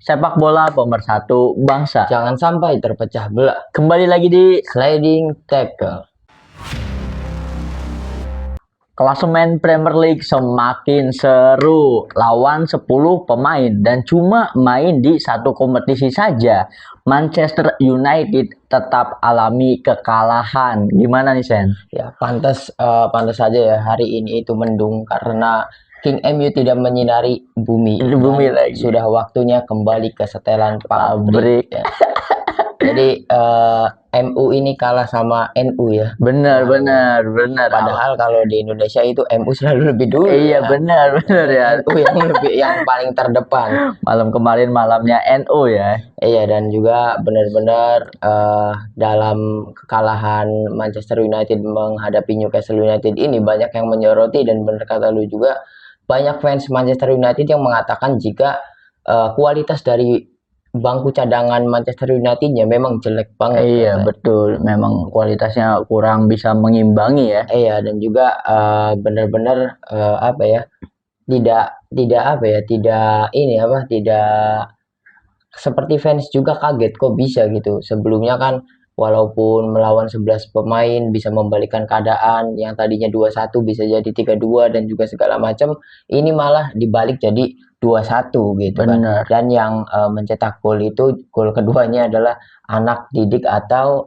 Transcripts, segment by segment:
sepak bola pemersatu bangsa. Jangan sampai terpecah belah. Kembali lagi di Sliding tackle. klasemen Premier League semakin seru. Lawan 10 pemain dan cuma main di satu kompetisi saja. Manchester United tetap alami kekalahan. Gimana nih, Sen? Ya, pantas saja ya hari ini itu mendung karena King MU tidak menyinari bumi. Bumi lagi. Sudah waktunya kembali ke setelan Pabrik. ya. Jadi MU ini kalah sama NU ya. Benar. Padahal kalau di Indonesia itu MU selalu lebih dulu. Iya, ya. benar ya. NU yang paling terdepan. Malam kemarin malamnya NU ya. Iya, dan juga benar-benar dalam kekalahan Manchester United menghadapi Newcastle United ini banyak yang menyoroti, dan benar kata lu juga banyak fans Manchester United yang mengatakan jika kualitas dari bangku cadangan Manchester United-nya memang jelek banget. Iya, betul. Memang kualitasnya kurang bisa mengimbangi ya. Iya, dan juga benar-benar tidak seperti fans juga kaget kok bisa gitu. Sebelumnya kan walaupun melawan 11 pemain bisa membalikan keadaan, yang tadinya 2-1 bisa jadi 3-2 dan juga segala macam, ini malah dibalik jadi 2-1 gitu. Bener. Kan. Dan yang mencetak gol keduanya adalah anak didik atau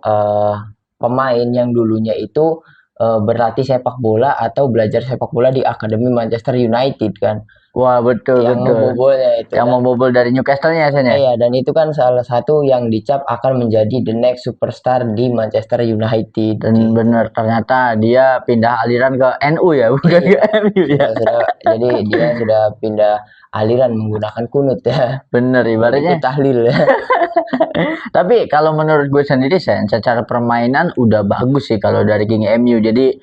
pemain yang dulunya itu berlatih sepak bola atau belajar sepak bola di Akademi Manchester United kan. Wah, betul. Membobolnya itu. Yang membobol dari Newcastle-nya ya. Iya, dan itu kan salah satu yang dicap akan menjadi the next superstar di Manchester United. Dan benar, ternyata dia pindah aliran ke NU ya, bukan ke MU ya. Jadi dia sudah pindah aliran menggunakan kunut ya. Bener, ibaratnya tahlil ya. Tapi kalau menurut gue sendiri, Sen, secara permainan udah bagus sih kalau dari King MU. Jadi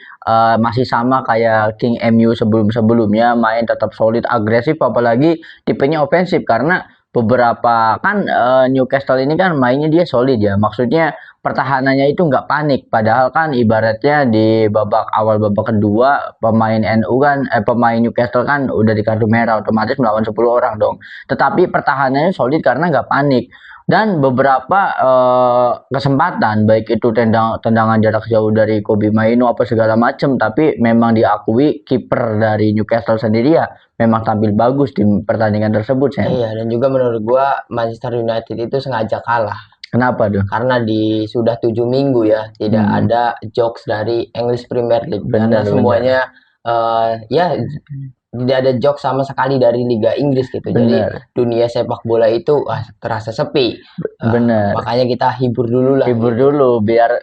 masih sama kayak King MU sebelum-sebelumnya, main tetap solid, agresif, apalagi tipenya ofensif. Karena beberapa kan Newcastle ini kan mainnya dia solid ya. Maksudnya pertahanannya itu nggak panik. Padahal kan ibaratnya di babak kedua pemain Newcastle kan udah di kartu merah, otomatis melawan 10 orang dong. Tetapi pertahanannya solid karena nggak panik. Dan beberapa kesempatan, baik itu tendangan jarak jauh dari Kobbie Mainoo apa segala macam, tapi memang diakui kiper dari Newcastle sendiri ya memang tampil bagus di pertandingan tersebut. Iya, dan juga menurut gua Manchester United itu sengaja kalah. Kenapa tuh? Karena sudah 7 minggu ya tidak ada jokes dari English Premier League. Karena semuanya tidak ada jokes sama sekali dari Liga Inggris gitu. Jadi dunia sepak bola itu terasa sepi. Makanya kita hibur dulu lah. Hibur dulu biar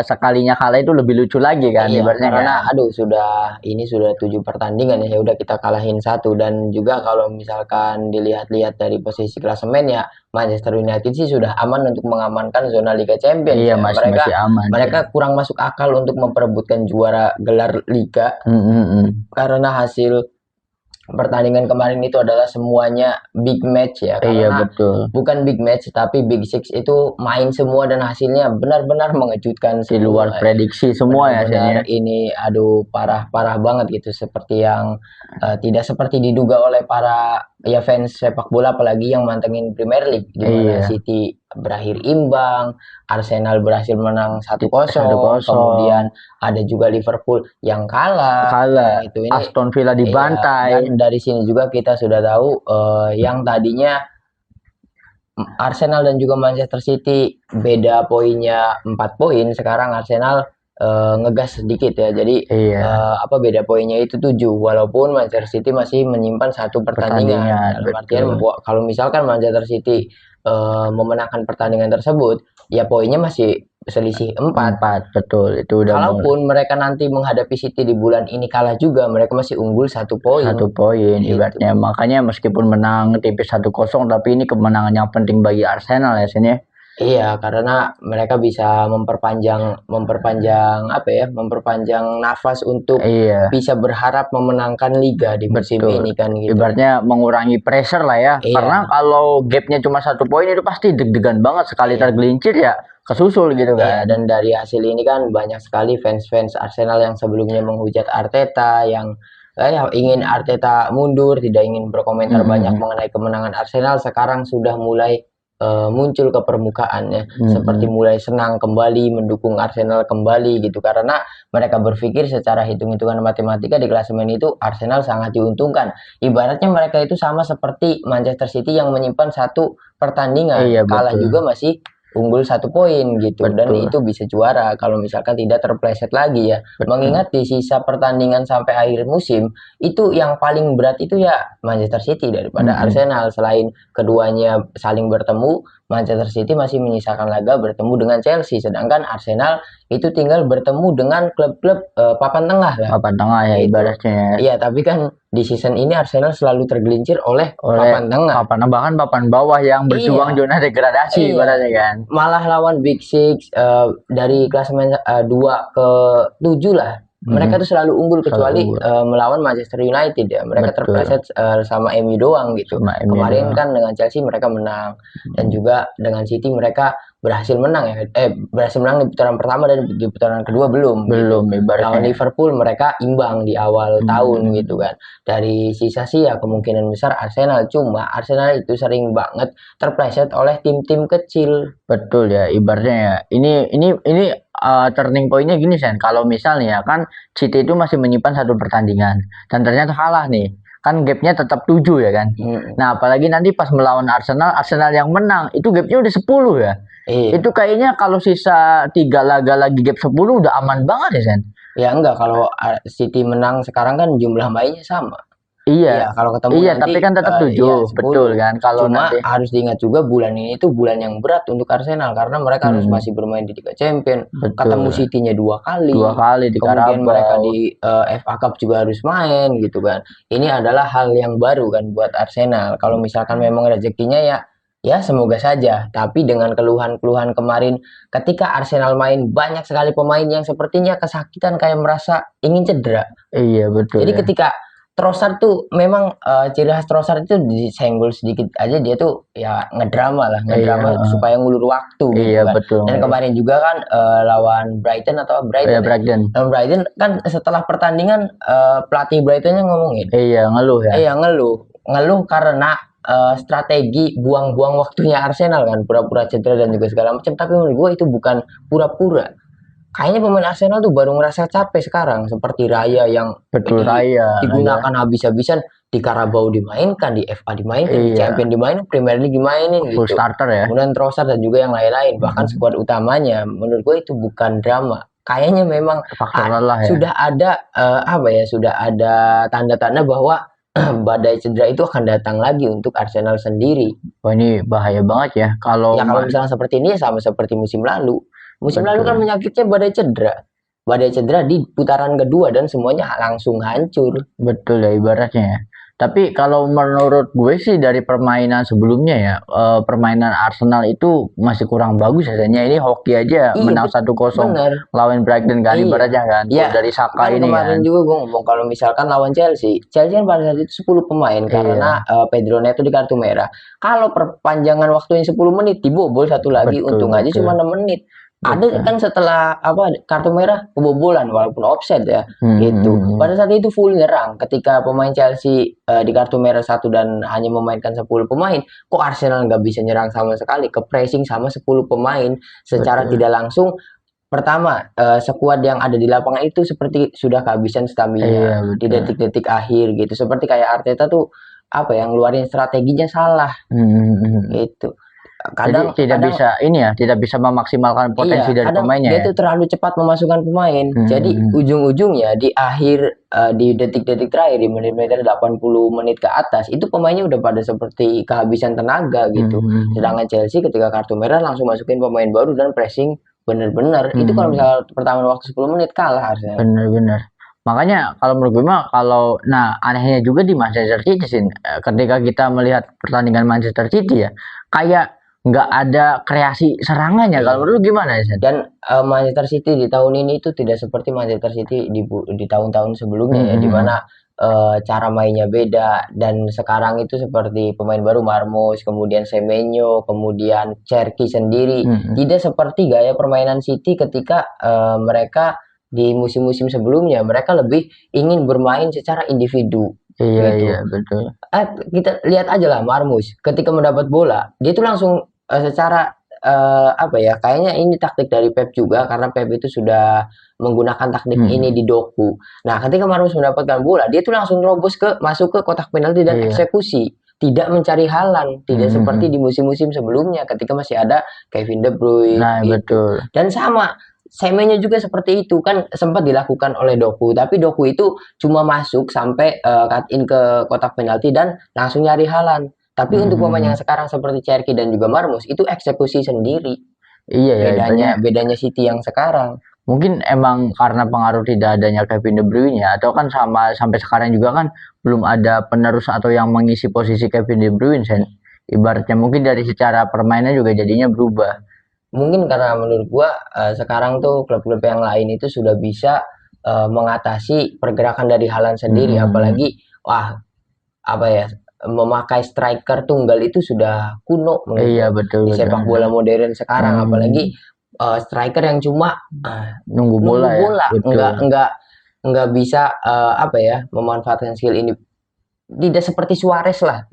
sekalinya kalah itu lebih lucu lagi kan. Iya, karena sudah 7 pertandingan ya udah kita kalahin 1. Dan juga kalau misalkan dilihat-lihat dari posisi klasemen ya Manchester United sih sudah aman untuk mengamankan zona Liga Champions. Iya, masih aman. Mereka kurang masuk akal untuk memperebutkan juara gelar Liga. Karena hasil pertandingan kemarin itu adalah semuanya big match ya. Karena iya, betul. Bukan big match tapi big six itu main semua dan hasilnya benar-benar mengejutkan. Di luar prediksi semua ya. Ini parah banget gitu, seperti yang tidak seperti diduga oleh para fans sepak bola, apalagi yang mantengin Premier League, di mana City berakhir imbang, Arsenal berhasil menang 1-0, kemudian ada juga Liverpool yang kalah. Itu ini Aston Villa dibantai. Dan dari sini juga kita sudah tahu yang tadinya Arsenal dan juga Manchester City beda poinnya 4 poin, sekarang Arsenal ngegas sedikit ya. Jadi beda poinnya itu 7, walaupun Manchester City masih menyimpan 1 pertandingan. Dalam artian kalau misalkan Manchester City memenangkan pertandingan tersebut, ya poinnya masih selisih 4. Betul, itu udah. Kalaupun mereka nanti menghadapi City di bulan ini kalah juga, mereka masih unggul 1 poin. 1 poin ibaratnya. Makanya meskipun menang tipis 1-0, tapi ini kemenangan yang penting bagi Arsenal ya sini. Iya, karena mereka bisa memperpanjang nafas untuk bisa berharap memenangkan liga di musim ini kan gitu. Ibaratnya mengurangi pressure lah ya. Karena kalau gapnya cuma 1 poin itu pasti deg-degan banget, sekali tergelincir ya kesusul gitu kan. Dan dari hasil ini kan banyak sekali fans-fans Arsenal yang sebelumnya menghujat Arteta, yang ingin Arteta mundur, tidak ingin berkomentar banyak mengenai kemenangan Arsenal, sekarang sudah mulai muncul ke permukaan ya, seperti mulai senang kembali, mendukung Arsenal kembali gitu, karena mereka berpikir secara hitung-hitungan matematika di klasemen itu Arsenal sangat diuntungkan. Ibaratnya mereka itu sama seperti Manchester City yang menyimpan satu pertandingan, kalah juga masih unggul 1 poin gitu. Dan itu bisa juara kalau misalkan tidak terpleset lagi ya. Mengingat di sisa pertandingan sampai akhir musim itu yang paling berat itu ya Manchester City daripada Arsenal. Selain keduanya saling bertemu, Manchester City masih menyisakan laga bertemu dengan Chelsea, sedangkan Arsenal itu tinggal bertemu dengan klub-klub papan tengah lah. Papan tengah ya Gitu. ibaratnya. Iya, tapi kan di season ini Arsenal selalu tergelincir oleh papan tengah. Bahkan papan bawah yang berjuang zona degradasi ibaratnya kan. Malah lawan Big Six dari klasemen 2 ke 7 lah. Mereka tuh selalu unggul kecuali melawan Manchester United ya. Mereka terpleset sama MU doang gitu. Kemarin kan dengan Chelsea mereka menang, dan juga dengan City mereka berhasil menang ya. Berhasil menang di putaran pertama, dan di putaran kedua belum. Lawan Liverpool mereka imbang di awal tahun gitu kan. Dari sisa sih ya kemungkinan besar Arsenal, cuma Arsenal itu sering banget terpleset oleh tim-tim kecil. Betul ya, ibaratnya ya. Ini turning pointnya gini Sen. Kalau misalnya kan City itu masih menyimpan satu pertandingan dan ternyata kalah nih. Kan gapnya tetap 7 ya kan. Nah, apalagi nanti pas melawan Arsenal yang menang itu gapnya udah 10 ya. Itu kayaknya kalau sisa 3 laga lagi gap 10 udah aman banget ya Sen. Ya enggak, kalau City menang sekarang kan jumlah mainnya sama. Iya, kalau ketemu nanti, tapi kan tetap 7, betul kan. Kalau cuma harus diingat juga bulan ini itu bulan yang berat untuk Arsenal karena mereka harus masih bermain di Liga Champions, ketemu City-nya 2 kali. Di kemudian mereka di FA Cup juga harus main gitu kan. Ini adalah hal yang baru kan buat Arsenal. Kalau misalkan memang rezekinya ya semoga saja. Tapi dengan keluhan-keluhan kemarin ketika Arsenal main, banyak sekali pemain yang sepertinya kesakitan, kayak merasa ingin cedera. Iya betul. Jadi ketika Trossard tuh memang ciri khas Trossard itu disenggol sedikit aja dia tuh ya ngedrama supaya ngulur waktu gitu kan. Betul. Dan kemarin juga kan lawan Brighton atau Brighton. Lawan Brighton kan setelah pertandingan pelatih Brightonnya ngomongin. Ngeluh ya. Ngeluh karena strategi buang-buang waktunya Arsenal kan, pura-pura cedera dan juga segala macam. Tapi menurut gue itu bukan pura-pura. Kayaknya pemain Arsenal tuh baru ngerasa capek sekarang, seperti Raya yang digunakan habis-habisan, di Carabao dimainkan, di FA dimainkan, di Champions dimainin, Premier League dimainin gitu. Full starter ya. Kemudian Trossard dan juga yang lain-lain, bahkan skuad utamanya, menurut gue itu bukan drama. Kayaknya memang sudah ada sudah ada tanda-tanda bahwa badai cedera itu akan datang lagi untuk Arsenal sendiri. Wah, ini bahaya banget ya. Kalau misalnya seperti ini sama seperti musim lalu. Musim lalu kan penyakitnya badai cedera di putaran kedua dan semuanya langsung hancur. Betul ya ibaratnya ya. Tapi kalau menurut gue sih dari permainan sebelumnya ya, permainan Arsenal itu masih kurang bagus rasanya. Ini hoki aja menang 1-0 lawan Brighton kan ibaratnya kan. Dari Saka kan ini kemarin kan. juga gue ngomong kalau misalkan lawan Chelsea kan pada saat itu 10 pemain karena Pedro Neto di kartu merah. Kalau perpanjangan waktunya 10 menit dibobol satu lagi, untung aja cuma 6 menit. Ada kan setelah kartu merah kebobolan walaupun offside ya gitu. Pada saat itu full nyerang. Ketika pemain Chelsea di kartu merah 1 dan hanya memainkan 10 pemain, kok Arsenal nggak bisa nyerang sama sekali, ke pressing sama 10 pemain secara tidak langsung. Pertama, skuad yang ada di lapangan itu seperti sudah kehabisan stamina di detik-detik akhir gitu. Seperti kayak Arteta tuh ngeluarin strateginya salah gitu. Kadang tidak bisa memaksimalkan potensi dari pemainnya. Dia tuh terlalu cepat memasukkan pemain. Jadi ujung-ujungnya di akhir di detik-detik terakhir, di menit-menit 80 menit ke atas, itu pemainnya udah pada seperti kehabisan tenaga gitu. Sedangkan Chelsea ketika kartu merah langsung masukin pemain baru dan pressing bener-bener. Itu kalau misalnya pertama waktu 10 menit kalah harusnya. Bener-bener. Makanya kalau menurut gue anehnya juga di Manchester City sih, ketika kita melihat pertandingan Manchester City ya, kayak nggak ada kreasi serangannya. Kalau menurut gimana ya? Dan Manchester City di tahun ini itu tidak seperti Manchester City di tahun-tahun sebelumnya ya, di mana cara mainnya beda. Dan sekarang itu seperti pemain baru Marmos, kemudian Semenyo, kemudian Cherki sendiri. Tidak seperti gaya permainan City ketika mereka di musim-musim sebelumnya mereka lebih ingin bermain secara individu. Iya, gitu. iya, betul. Kita lihat aja lah Marmus ketika mendapat bola, dia tuh langsung secara apa ya? Kayaknya ini taktik dari Pep juga karena Pep itu sudah menggunakan taktik ini di Doku. Nah, ketika Marmus mendapatkan bola, dia tuh langsung terobos masuk ke kotak penalti dan eksekusi. Tidak mencari halan, tidak seperti di musim-musim sebelumnya ketika masih ada Kevin De Bruyne. Nah, gitu. betul. Dan sama Semenyo juga seperti itu kan sempat dilakukan oleh Doku, tapi Doku itu cuma masuk sampai cut in ke kotak penalti dan langsung nyari halan. Tapi untuk pemain yang sekarang seperti Cherki dan juga Marmus itu eksekusi sendiri. Iya ya. Bedanya City yang sekarang. Mungkin emang karena pengaruh tidak adanya Kevin De Bruyne ya, atau kan sampai sekarang juga kan belum ada penerus atau yang mengisi posisi Kevin De Bruyne, Sen. Ibaratnya mungkin dari secara permainan juga jadinya berubah. Mungkin karena menurut gua sekarang tuh klub-klub yang lain itu sudah bisa mengatasi pergerakan dari Haaland sendiri, apalagi apa ya, memakai striker tunggal itu sudah kuno menurut betul, di sepak bola modern sekarang, apalagi striker yang cuma nunggu bola ya, nggak bisa apa ya memanfaatkan skill ini. Tidak seperti Suarez lah.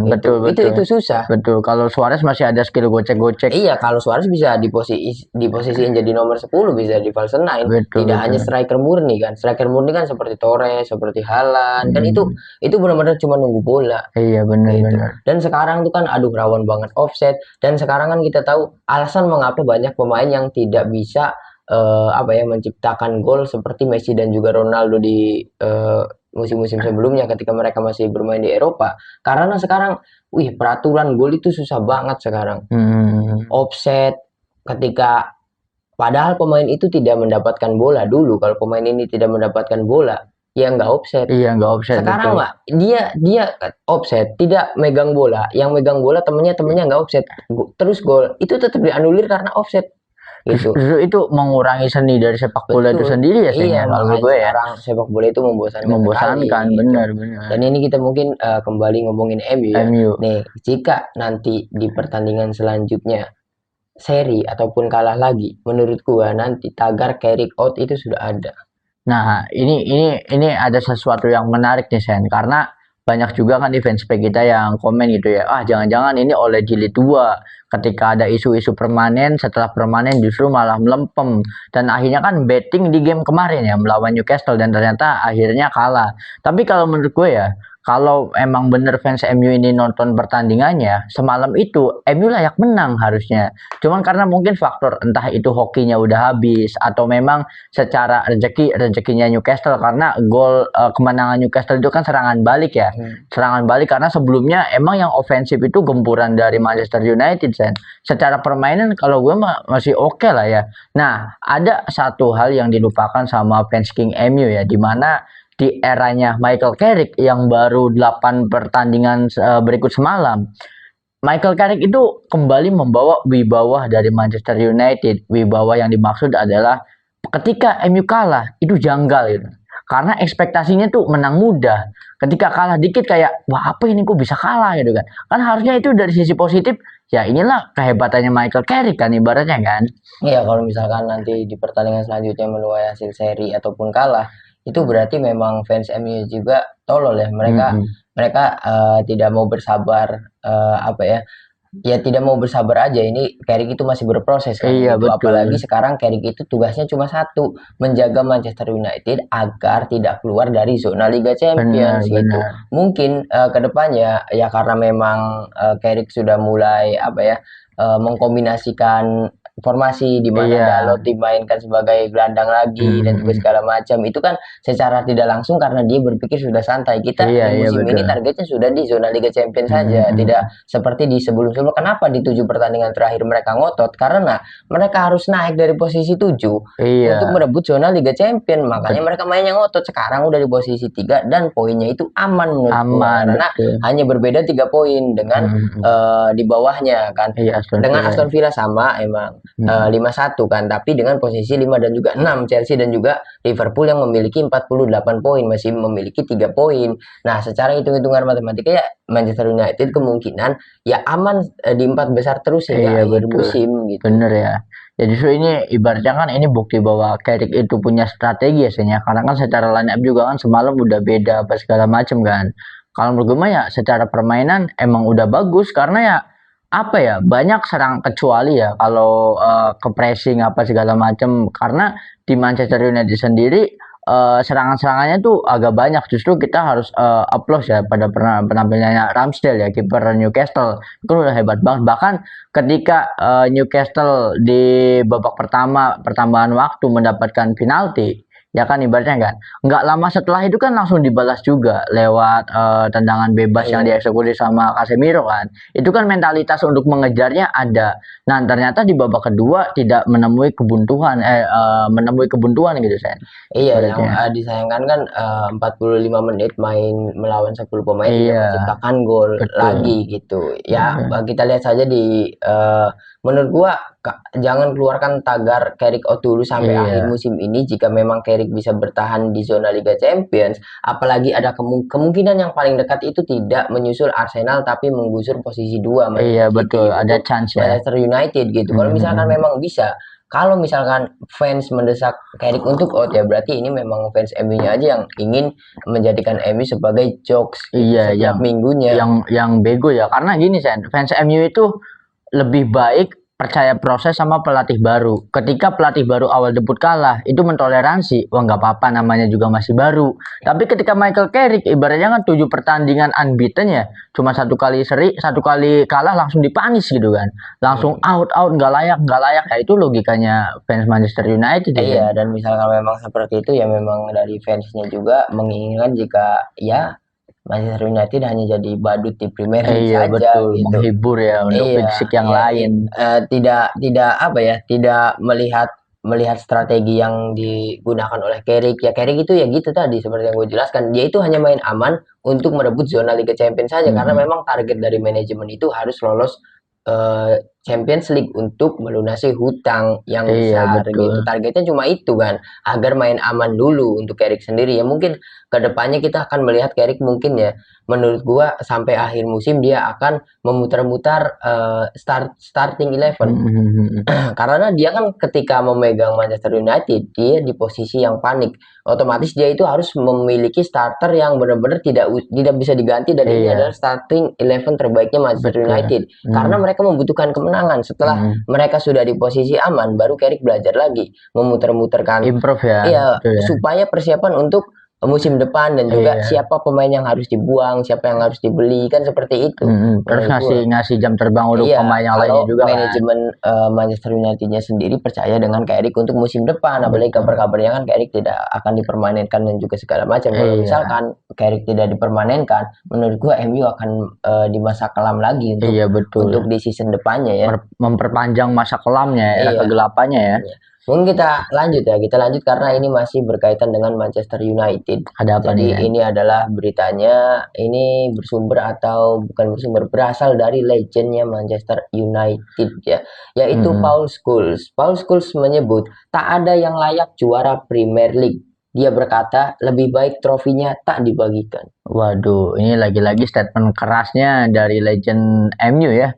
Betul. Itu susah. Betul. Kalau Suarez masih ada skill gocek-gocek. Iya, kalau Suarez bisa diposisiin jadi nomor 10, bisa di false 9. Tidak hanya striker murni kan. Striker murni kan seperti Torres, seperti Haaland. Kan itu benar-benar cuma nunggu bola. Iya, benar. Dan sekarang itu kan rawan banget offset. Dan sekarang kan kita tahu alasan mengapa banyak pemain yang tidak bisa apa ya menciptakan gol seperti Messi dan juga Ronaldo di musim-musim sebelumnya ketika mereka masih bermain di Eropa, karena sekarang peraturan gol itu susah banget sekarang. Offset ketika padahal pemain itu tidak mendapatkan bola dulu, kalau pemain ini tidak mendapatkan bola ya nggak offset. Iya, nggak offset. Sekarang mah dia offset, tidak megang bola, yang megang bola temennya nggak offset, terus gol itu tetap dianulir karena offset. Gitu. Justru itu mengurangi seni dari sepak bola itu sendiri ya. Iya, kalau gue ya. Sekarang sepak bola itu membosankan, benar. Dan ini kita mungkin kembali ngomongin MU ya. Nih, jika nanti di pertandingan selanjutnya seri ataupun kalah lagi, menurut gua nanti tagar carry out itu sudah ada. Nah, ini ada sesuatu yang menarik nih, Sen, karena banyak juga kan di fanspage kita yang komen gitu ya, jangan-jangan ini oleh jilid 2 ketika ada isu-isu permanen, setelah permanen justru malah melempem, dan akhirnya kan betting di game kemarin ya melawan Newcastle dan ternyata akhirnya kalah. Tapi kalau menurut gue ya, kalau emang bener fans MU ini nonton pertandingannya semalam itu, MU layak menang harusnya. Cuman karena mungkin faktor entah itu hokinya udah habis atau memang secara rezekinya Newcastle, karena gol kemenangan Newcastle itu kan serangan balik ya. Serangan balik karena sebelumnya emang yang ofensif itu gempuran dari Manchester United, Sen. Secara permainan kalau gue masih oke lah ya. Nah, ada satu hal yang dilupakan sama fans King MU ya, dimana di eranya Michael Carrick yang baru 8 pertandingan berikut semalam, Michael Carrick itu kembali membawa wibawa dari Manchester United. Wibawa yang dimaksud adalah ketika MU kalah itu janggal gitu. Karena ekspektasinya tuh menang mudah. Ketika kalah dikit kayak, wah apa ini kok bisa kalah gitu kan. Kan harusnya itu dari sisi positif, ya inilah kehebatannya Michael Carrick kan ibaratnya kan. Iya, kalau misalkan nanti di pertandingan selanjutnya menuai hasil seri ataupun kalah, itu berarti memang fans MU juga tolol ya. Mereka tidak mau bersabar, apa ya tidak mau bersabar aja. Ini Carrick itu masih berproses kan. Iya, betul. Apalagi sekarang Carrick itu tugasnya cuma satu, menjaga Manchester United agar tidak keluar dari zona Liga Champions gitu. Mungkin kedepannya ya karena memang Carrick sudah mulai apa ya mengkombinasikan formasi di mana Dalot dimainkan sebagai gelandang lagi dan juga segala macam, itu kan secara tidak langsung karena dia berpikir sudah santai, kita di musim ini targetnya sudah di zona Liga Champions saja, tidak seperti di sebelum-sebelum. Kenapa di 7 pertandingan terakhir mereka ngotot? Karena mereka harus naik dari posisi 7 untuk merebut zona Liga Champions, makanya mereka mainnya ngotot. Sekarang udah di posisi 3 dan poinnya itu aman menurut karena hanya berbeda 3 poin dengan di bawahnya kan. Dengan Aston Villa sama emang. 5-1 kan, tapi dengan posisi 5 dan juga 6 Chelsea dan juga Liverpool yang memiliki 48 poin, masih memiliki 3 poin. Nah, secara hitung-hitungan matematika ya Manchester United kemungkinan ya aman di 4 besar terus hingga akhir musim gitu. Bener ya. Ya justru ini ibaratnya kan ini bukti bahwa Carrick itu punya strategi ya, karena kan secara line up juga kan semalam udah beda apa segala macam kan. Kalau menurut gue ya secara permainan emang udah bagus karena ya apa ya banyak serang kecuali ya kalau ke pressing apa segala macam karena di Manchester United sendiri serangan-serangannya tuh agak banyak. Justru kita harus applause ya pada penampilannya Ramsdale ya, kiper Newcastle. Itu udah hebat banget. Bahkan ketika Newcastle di babak pertama pertambahan waktu mendapatkan penalti, ya kan ibaratnya kan nggak lama setelah itu kan langsung dibalas juga lewat tendangan bebas yang dieksekusi sama Casemiro kan. Itu kan mentalitas untuk mengejarnya ada. Nah ternyata di babak kedua tidak menemui kebuntuan gitu Sen. Iya, yang disayangkan kan 45 menit main melawan 10 pemain tidak menciptakan gol lagi gitu. Ya kita lihat saja di menurut gua jangan keluarkan tagar Carrick out dulu sampai akhir musim ini jika memang Carrick bisa bertahan di zona Liga Champions, apalagi ada kemungkinan yang paling dekat itu tidak menyusul Arsenal tapi menggusur posisi 2 betul, ada chance ya Manchester United gitu. Kalau misalkan memang bisa, kalau misalkan fans mendesak Carrick untuk out ya berarti ini memang fans MU-nya aja yang ingin menjadikan MU sebagai jokes setiap minggunya. Yang bego ya karena gini Sen, fans MU itu lebih baik percaya proses sama pelatih baru. Ketika pelatih baru awal debut kalah, itu mentoleransi. Wah nggak apa-apa namanya juga masih baru. Tapi ketika Michael Carrick ibaratnya kan 7 pertandingan unbeaten ya, cuma 1 kali seri, 1 kali kalah langsung dipanis gitu kan. Langsung out nggak layak. Ya itu logikanya fans Manchester United. Iya, dan misalkan memang seperti itu ya memang dari fansnya juga menginginkan jika ya Manchester United hanya jadi badut di Premier League saja betul. gitu. Menghibur ya untuk fisik yang lain. Tidak apa ya, tidak melihat strategi yang digunakan oleh Carrick. Ya Carrick itu ya gitu tadi seperti yang gue jelaskan. Dia itu hanya main aman untuk merebut zona Liga Champions saja karena memang target dari manajemen itu harus lolos Champions League untuk melunasi hutang yang besar gitu. Targetnya cuma itu kan, agar main aman dulu untuk Carrick sendiri. Ya mungkin kedepannya kita akan melihat Carrick mungkin ya, menurut gua sampai akhir musim dia akan memutar-mutar starting 11. Karena dia kan ketika memegang Manchester United dia di posisi yang panik. Otomatis dia itu harus memiliki starter yang benar-benar tidak bisa diganti dan ini adalah starting 11 terbaiknya Manchester United. Karena mereka membutuhkan kemenangan. Setelah mereka sudah di posisi aman, baru Carrick belajar lagi memutar-mutarkan improve ya. Iya, supaya persiapan untuk musim depan dan juga siapa pemain yang harus dibuang, siapa yang harus dibeli kan seperti itu. Terus ngasih jam terbang untuk pemain yang lainnya juga. Manajemen Manchester United-nya sendiri percaya dengan Carrick untuk musim depan, apalagi kabar-kabarnya kan Carrick tidak akan dipermanenkan dan juga segala macam. Kalau misalkan Carrick tidak dipermanenkan, menurut gua MU akan di masa kelam lagi untuk di season depannya ya. Memperpanjang masa kelamnya ya, kegelapannya ya. Mungkin kita lanjut karena ini masih berkaitan dengan Manchester United. Ada apa Jadi nih? ini adalah beritanya, ini berasal dari legendnya Manchester United ya, yaitu Paul Scholes. Paul Scholes menyebut tak ada yang layak juara Premier League. Dia berkata lebih baik trofinya tak dibagikan. Waduh, ini lagi-lagi statement kerasnya dari legend MU ya.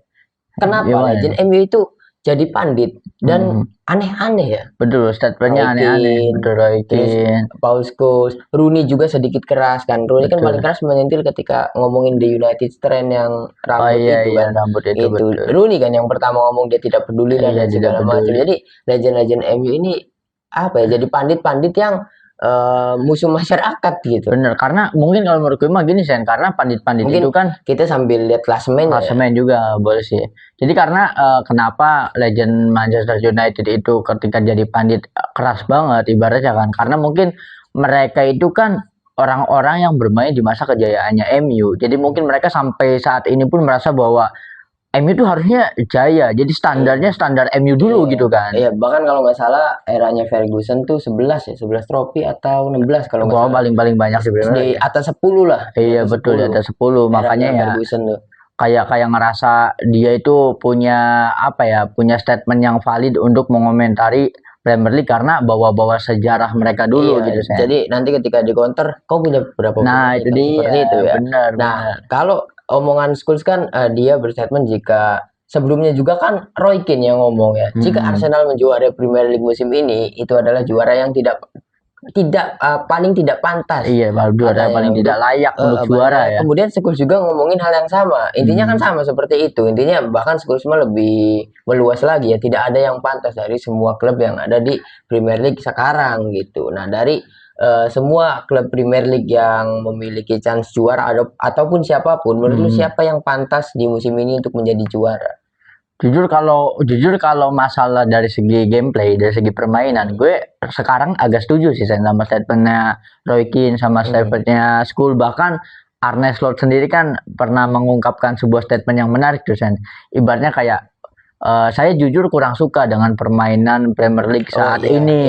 Kenapa legend MU itu jadi pandit dan aneh-aneh ya. Betul, statementnya aneh-aneh. Betul, Roy Keane, Paul Scholes, Rooney juga sedikit keras kan. Rooney kan paling keras menyentil ketika ngomongin The United Strain yang rambut itu kan. Rambut itu. Rooney kan yang pertama ngomong dia tidak peduli dan segala macam. Jadi legend-legend MU ini apa ya? Jadi pandit-pandit yang musuh masyarakat gitu. Bener, karena mungkin kalau menurut gue mah gini Sen, karena pandit-pandit itu kan kita sambil lihat klasemen juga boleh sih. Jadi karena kenapa legend Manchester United itu ketika jadi pandit keras banget ibaratnya kan, karena mungkin mereka itu kan orang-orang yang bermain di masa kejayaannya MU. Jadi mungkin mereka sampai saat ini pun merasa bahwa MU itu harusnya jaya, jadi standarnya standar MU dulu gitu kan. Iya, bahkan kalau nggak salah eranya Ferguson tuh 11 trofi atau 16 kalau nggak salah. Paling banyak sih di atas 10 lah. Iya betul, di atas 10. Makanya ya Ferguson tuh. kayak kayak ngerasa dia itu punya apa ya, punya statement yang valid untuk mengomentari Premier League karena bawa-bawa sejarah mereka dulu Iya, gitu Sen. jadi nanti ketika di counter, kau punya berapa Nah poin itu itu seperti dia, itu ya. bener Nah, bener. kalau omongan Scholes kan dia berstatement jika sebelumnya juga kan Roy Keane yang ngomong ya, jika Mm-mm. Arsenal menjuarai Premier League musim ini itu adalah juara yang tidak tidak paling tidak pantas Iya, baru juara katanya paling tidak untuk layak untuk paling juara layak. ya. Kemudian Scholes juga ngomongin hal yang sama. Intinya kan Hmm. sama seperti itu. Intinya bahkan Scholes mah lebih meluas lagi ya. Tidak ada yang pantas dari semua klub yang ada di Premier League sekarang gitu. Nah, dari semua klub Premier League yang memiliki chance juara ataupun siapapun, menurut lu Hmm. siapa yang pantas di musim ini untuk menjadi juara? Jujur kalau masalah dari segi gameplay, dari segi permainan, gue sekarang agak setuju sih Sen, sama statementnya Roy Keane sama Hmm. statementnya School. Bahkan Arne Slot sendiri kan pernah mengungkapkan sebuah statement yang menarik tuh Sen. Ibaratnya kayak saya jujur kurang suka dengan permainan Premier League Oh saat iya, iya. ini.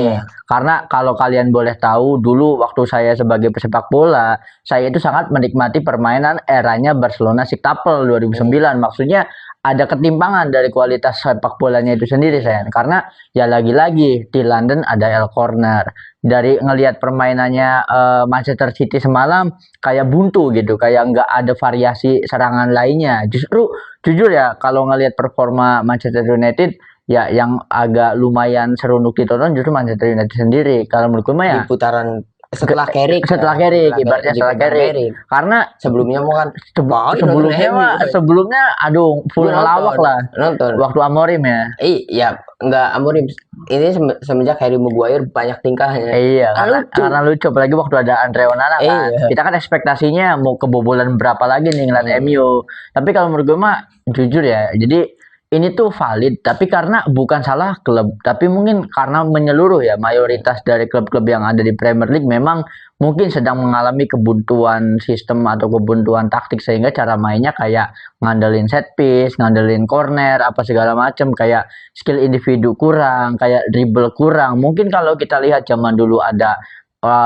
Karena kalau kalian boleh tahu, dulu waktu saya sebagai pesepak bola, saya itu sangat menikmati permainan eranya Barcelona Siktapel 2009. Maksudnya ada ketimpangan dari kualitas sepak bolanya itu sendiri, saya. Karena ya lagi-lagi di London ada El Corner. Dari ngelihat permainannya Manchester City semalam kayak buntu gitu, kayak nggak ada variasi serangan lainnya. Justru jujur ya kalau ngelihat performa Manchester United ya yang agak lumayan seru untuk ditonton justru Manchester United sendiri kalau menurut gue mah Di ya putaran setelah Carrick setelah ya, Carrick ibaratnya di setelah putaran Carrick Carrick. karena Sebelumnya mau kan pahit nonton MU coy. sebelumnya aduh full Gue ngelawak nonton, lah nonton. waktu Amorim ya. Ya enggak Amorim ini semenjak Harry Maguire banyak tingkahnya. Iya, Kan lucu. karena lucu apalagi waktu ada Andre Onana kan. Iya. Kita kan ekspektasinya mau kebobolan berapa lagi nih ngeliat Hmm. MU. Tapi kalau menurut gue mah jujur ya, jadi ini tuh valid tapi karena bukan salah klub, tapi mungkin karena menyeluruh ya mayoritas dari klub-klub yang ada di Premier League memang mungkin sedang mengalami kebuntuan sistem atau kebuntuan taktik sehingga cara mainnya kayak ngandelin set piece, ngandelin corner, apa segala macam kayak skill individu kurang, kayak dribble kurang. Mungkin kalau kita lihat zaman dulu ada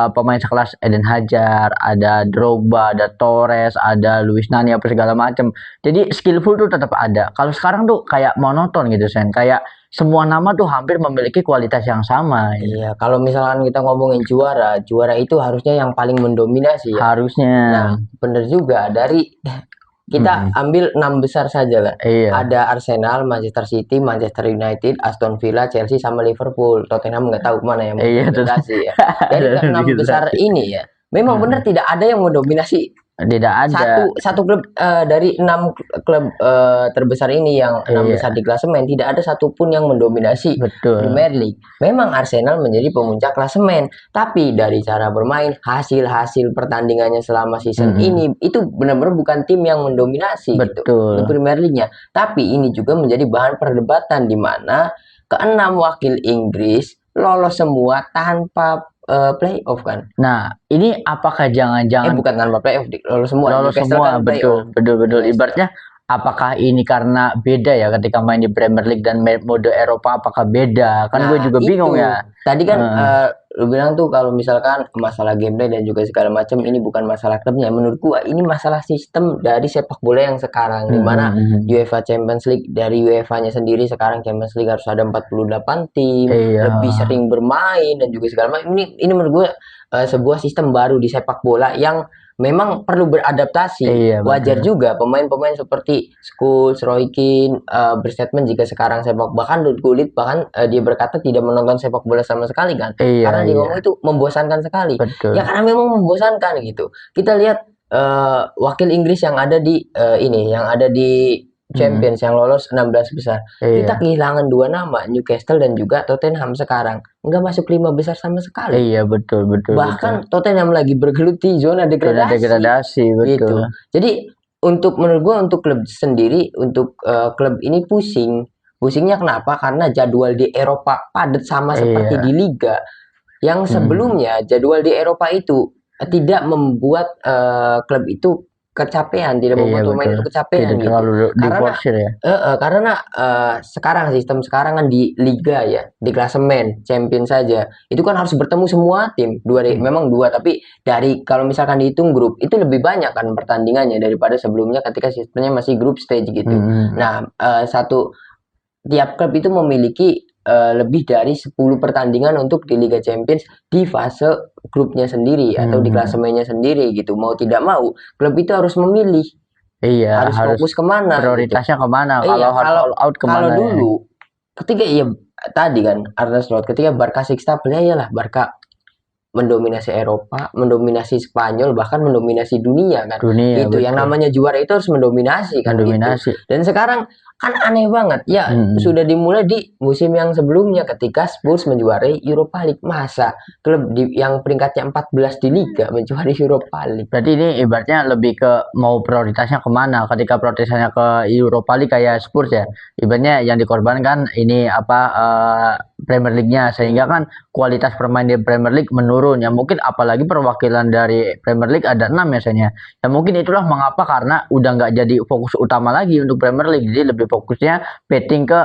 pemain sekelas Eden Hazard, ada Drogba, ada Torres, ada Luis Nani apa segala macam. Jadi skillful tuh tetap ada. Kalau sekarang tuh kayak monoton gitu Sen. Kayak semua nama tuh hampir memiliki kualitas yang sama gitu. Iya, kalau misalkan kita ngomongin juara, juara itu harusnya yang paling mendominasi ya. Harusnya. Nah, bener juga dari kita ambil 6 besar saja lah. Iya. Ada Arsenal, Manchester City, Manchester United, Aston Villa, Chelsea, sama Liverpool. Tottenham nggak tahu mana yang mendominasi ya. Dari ke-6 besar ini ya, memang benar tidak ada yang mendominasi. Tidak ada. Satu klub dari 6 klub terbesar ini yang 6 besar di klasemen tidak ada satupun yang mendominasi Premier League. Memang Arsenal menjadi pemuncak klasemen, tapi dari cara bermain, hasil pertandingannya selama season ini itu benar-benar bukan tim yang mendominasi gitu di Premier League-nya. Tapi ini juga menjadi bahan perdebatan di mana ke-6 wakil Inggris lolos semua tanpa playoff kan. Nah, ini apakah jangan-jangan bukan tanpa playoff, lolos semua. Lolos semua, kan betul. Ibaratnya apakah ini karena beda ya ketika main di Premier League dan mode Eropa apakah beda? Kan gue juga bingung ya. Tadi kan lu bilang tuh kalau misalkan masalah gameplay dan juga segala macam ini bukan masalah klubnya. Menurut gua ini masalah sistem dari sepak bola yang sekarang di mana UEFA Champions League dari UEFA-nya sendiri sekarang Champions League harus ada 48 tim, lebih sering bermain dan juga segala macam. Ini menurut gua sebuah sistem baru di sepak bola yang memang perlu beradaptasi. Wajar juga pemain-pemain seperti Scholes, Roy Keane berstatement jika sekarang sepak bahkan Gullit bahkan dia berkata tidak menonton sepak bola sama sekali kan. Karena dia ngomong itu membosankan sekali. Ya karena memang membosankan gitu. Kita lihat wakil Inggris yang ada di yang ada di Champions yang lolos 16 besar. Kita kehilangan 2 nama, Newcastle dan juga Tottenham sekarang. Nggak masuk 5 besar sama sekali. Iya, betul. Bahkan Tottenham lagi bergelut di zona degradasi. Betul. Gitu. Jadi menurut gua untuk klub sendiri, untuk klub ini pusingnya kenapa? Karena jadwal di Eropa padat sama seperti di Liga. Yang sebelumnya jadwal di Eropa itu tidak membuat klub itu kecapean, tidak membuat pemain itu kecapean tidak gitu. Terlalu diporsir ya. Karena sekarang sistem sekarang kan di liga ya, di klasemen champion saja itu kan harus bertemu semua tim memang dua, tapi dari kalau misalkan dihitung grup itu lebih banyak kan pertandingannya daripada sebelumnya ketika sistemnya masih grup stage gitu. Nah, tiap klub itu memiliki lebih dari 10 pertandingan untuk di Liga Champions di fase grupnya sendiri atau di klasemennya sendiri gitu. Mau tidak mau, klub itu harus memilih. Iya, harus fokus kemana? Prioritasnya gitu. kemana? Kalau all out kemana? Kalau dulu, ketika tadi kan Arne Slot, ketika Barca Sixtuple ya iyalah Barca mendominasi Eropa, mendominasi Spanyol, bahkan mendominasi dunia kan. Itu betul. Yang namanya juara itu harus mendominasi kan. Gitu. Dan sekarang kan aneh banget ya, sudah dimulai di musim yang sebelumnya ketika Spurs menjuarai Europa League. Masa klub yang peringkatnya 14 di Liga menjuarai Europa League? Berarti ini ibaratnya lebih ke mau prioritasnya kemana. Ketika prioritasnya ke Europa League kayak Spurs ya, ibaratnya yang dikorbankan ini Premier League-nya, sehingga kan kualitas permain di Premier League menurun. Ya mungkin apalagi perwakilan dari Premier League ada 6 biasanya. Ya mungkin itulah mengapa, karena udah nggak jadi fokus utama lagi untuk Premier League, jadi lebih fokusnya betting ke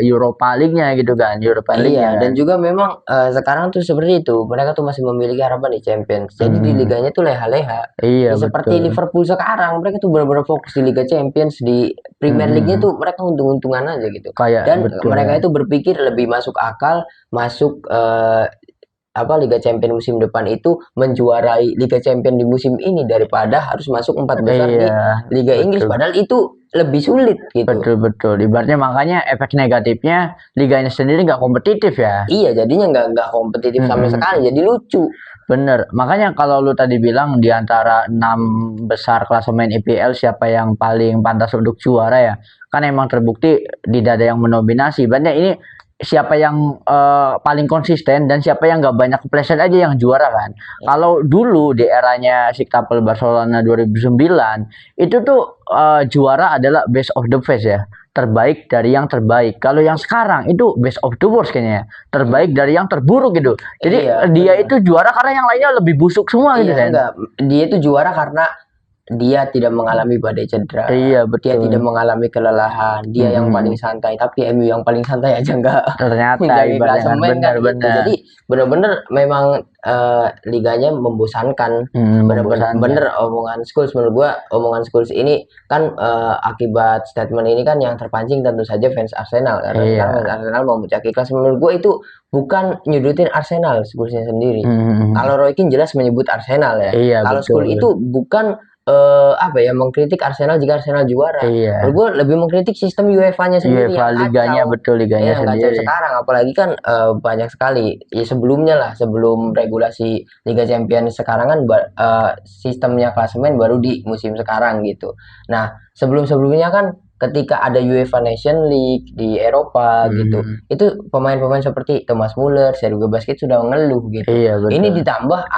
Europa League-nya gitu kan, Europa League-nya. Iya, dan juga memang sekarang tuh seperti itu, mereka tuh masih memiliki harapan di Champions. Jadi di liganya tuh leha-leha. Iya, seperti Liverpool sekarang, mereka tuh benar-benar fokus di Liga Champions, di Premier League-nya tuh mereka untung-untungan aja gitu. Dan mereka itu berpikir lebih masuk akal, masuk Liga Champions musim depan itu menjuarai Liga Champions di musim ini daripada harus masuk 4 besar di Liga Inggris, padahal itu lebih sulit gitu. Betul. Ibaratnya makanya efek negatifnya liganya sendiri nggak kompetitif ya. Iya, jadinya nggak kompetitif sama sekali, jadi lucu. Bener, makanya kalau lu tadi bilang di antara 6 besar klasemen IPL siapa yang paling pantas untuk juara ya, kan emang terbukti tidak ada yang mendominasi. Banyak ini siapa yang paling konsisten dan siapa yang nggak banyak kepleset aja yang juara kan. Kalau dulu di eranya Sixtuple Barcelona 2009 itu tuh juara adalah best of the best ya, terbaik dari yang terbaik. Kalau yang sekarang itu best of the worst kayaknya, terbaik dari yang terburuk gitu. Jadi dia itu juara karena yang lainnya lebih busuk semua gitu kan. Dia itu juara karena dia tidak mengalami badai cedera. Iya, betul. Dia tidak mengalami kelelahan. Dia yang paling santai. Tapi MU yang paling santai aja enggak. Ternyata klasemen kan gitu. Jadi benar-benar memang liganya membosankan. Bener omongan Schools, menurut gua omongan Schools ini kan akibat statement ini kan yang terpancing tentu saja fans Arsenal, karena sekarang fans Arsenal mau mencaki kelas. Menurut gua itu bukan nyudutin Arsenal Schoolsnya sendiri. Kalau Roy Keane jelas menyebut Arsenal ya. Kalau School itu bukan mengkritik Arsenal jika Arsenal juara. Menurut gue lebih mengkritik sistem UEFA-nya sendiri yang liganya kacau. Liganya sendiri. Sekarang apalagi kan banyak sekali ya sebelum regulasi Liga Champions sekarang kan sistemnya klasemen baru di musim sekarang gitu. Nah, sebelumnya kan ketika ada UEFA Nation League di Eropa gitu, itu pemain-pemain seperti Thomas Muller, Sergio Busquets sudah mengeluh gitu. Ini ditambah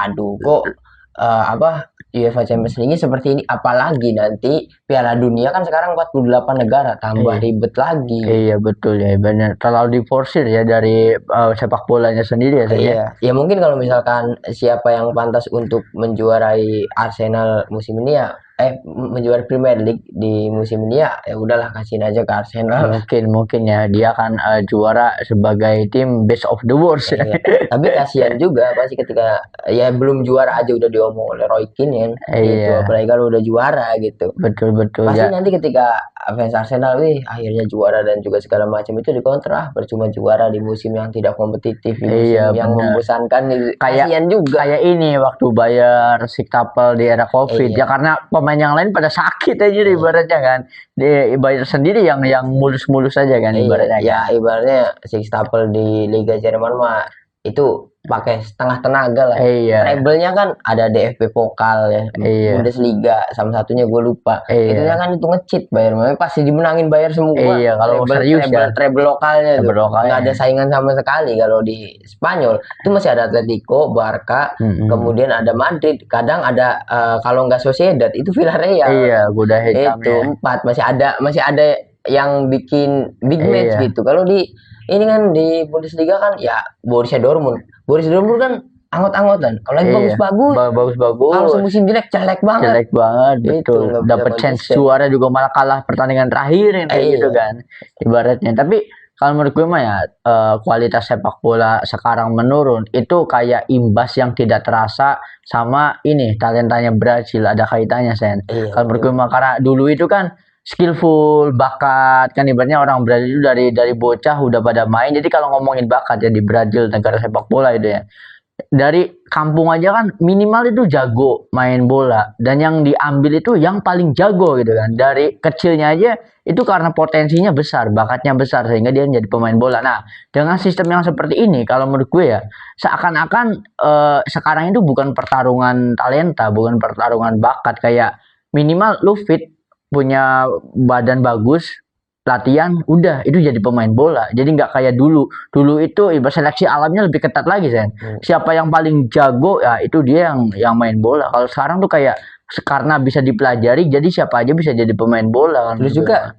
UEFA Champions League seperti ini, apalagi nanti Piala Dunia kan sekarang 48 negara, tambah ribet lagi. Iya betul ya, benar. Terlalu diforsir ya dari sepak bolanya sendiri ya. Ya mungkin kalau misalkan siapa yang pantas untuk menjuarai Arsenal musim ini ya menjuarai Premier League di musim ini ya udahlah kasihin aja ke Arsenal. Mungkin ya dia akan juara sebagai tim best of the worst. Tapi kasihan juga pasti ketika ya belum juara aja udah diomong oleh Roy Keane gitu, apalagi kalau udah juara gitu. Betul pasti nanti ketika fans Arsenal akhirnya juara dan juga segala macam itu dikontra, percuma juara di musim yang tidak kompetitif, di musim yang membosankan. Kasihan juga kayak ini waktu bayar Sixtuple di era Covid ya, karena pemain yang lain pada sakit aja ibaratnya kan, bayar sendiri yang mulus-mulus aja kan ibaratnya. Ibaratnya Sixtuple di Liga Jerman mah itu pakai setengah tenaga lah. Treble-nya kan ada DFB Pokal ya, Bundesliga sama satunya gue lupa. Itunya kan itu nge-cheat bayar, pasti dimenangin bayar semua. Kalau serius treble lokalnya tuh nggak ada saingan sama sekali. Kalau di Spanyol itu masih ada Atletico, Barca, kemudian ada Madrid, kadang ada kalau nggak Sociedad itu Villarreal. Kuda hitam itu 4 masih ada yang bikin big match gitu. Kalau di ini kan di Bundesliga kan ya Borussia Dortmund kan anggot-anggotan. Kalau lagi bagus-bagus, bagus-bagus. Kalau semusim jelek banget. Jelek banget, betul. Dapat chance juara juga malah kalah pertandingan terakhir kayak gitu kan. Ibaratnya. Tapi kalau menurut gue mah ya kualitas sepak bola sekarang menurun itu kayak imbas yang tidak terasa sama ini talentanya Brazil, ada kaitannya Sen. Kalau menurut gue mah karena dulu itu kan skillful, bakat kan ibaratnya orang Brazil itu dari bocah udah pada main. Jadi kalau ngomongin bakat ya di Brazil, negara sepak bola itu ya, dari kampung aja kan minimal itu jago main bola, dan yang diambil itu yang paling jago gitu kan. Dari kecilnya aja itu karena potensinya besar, bakatnya besar sehingga dia menjadi pemain bola. Nah, dengan sistem yang seperti ini kalau menurut gue ya seakan-akan sekarang itu bukan pertarungan talenta, bukan pertarungan bakat, kayak minimal lu fit, punya badan bagus, latihan udah itu jadi pemain bola. Jadi nggak kayak dulu itu seleksi alamnya lebih ketat lagi Sen. Siapa yang paling jago ya itu dia yang main bola. Kalau sekarang tuh kayak karena bisa dipelajari jadi siapa aja bisa jadi pemain bola kan. Terus juga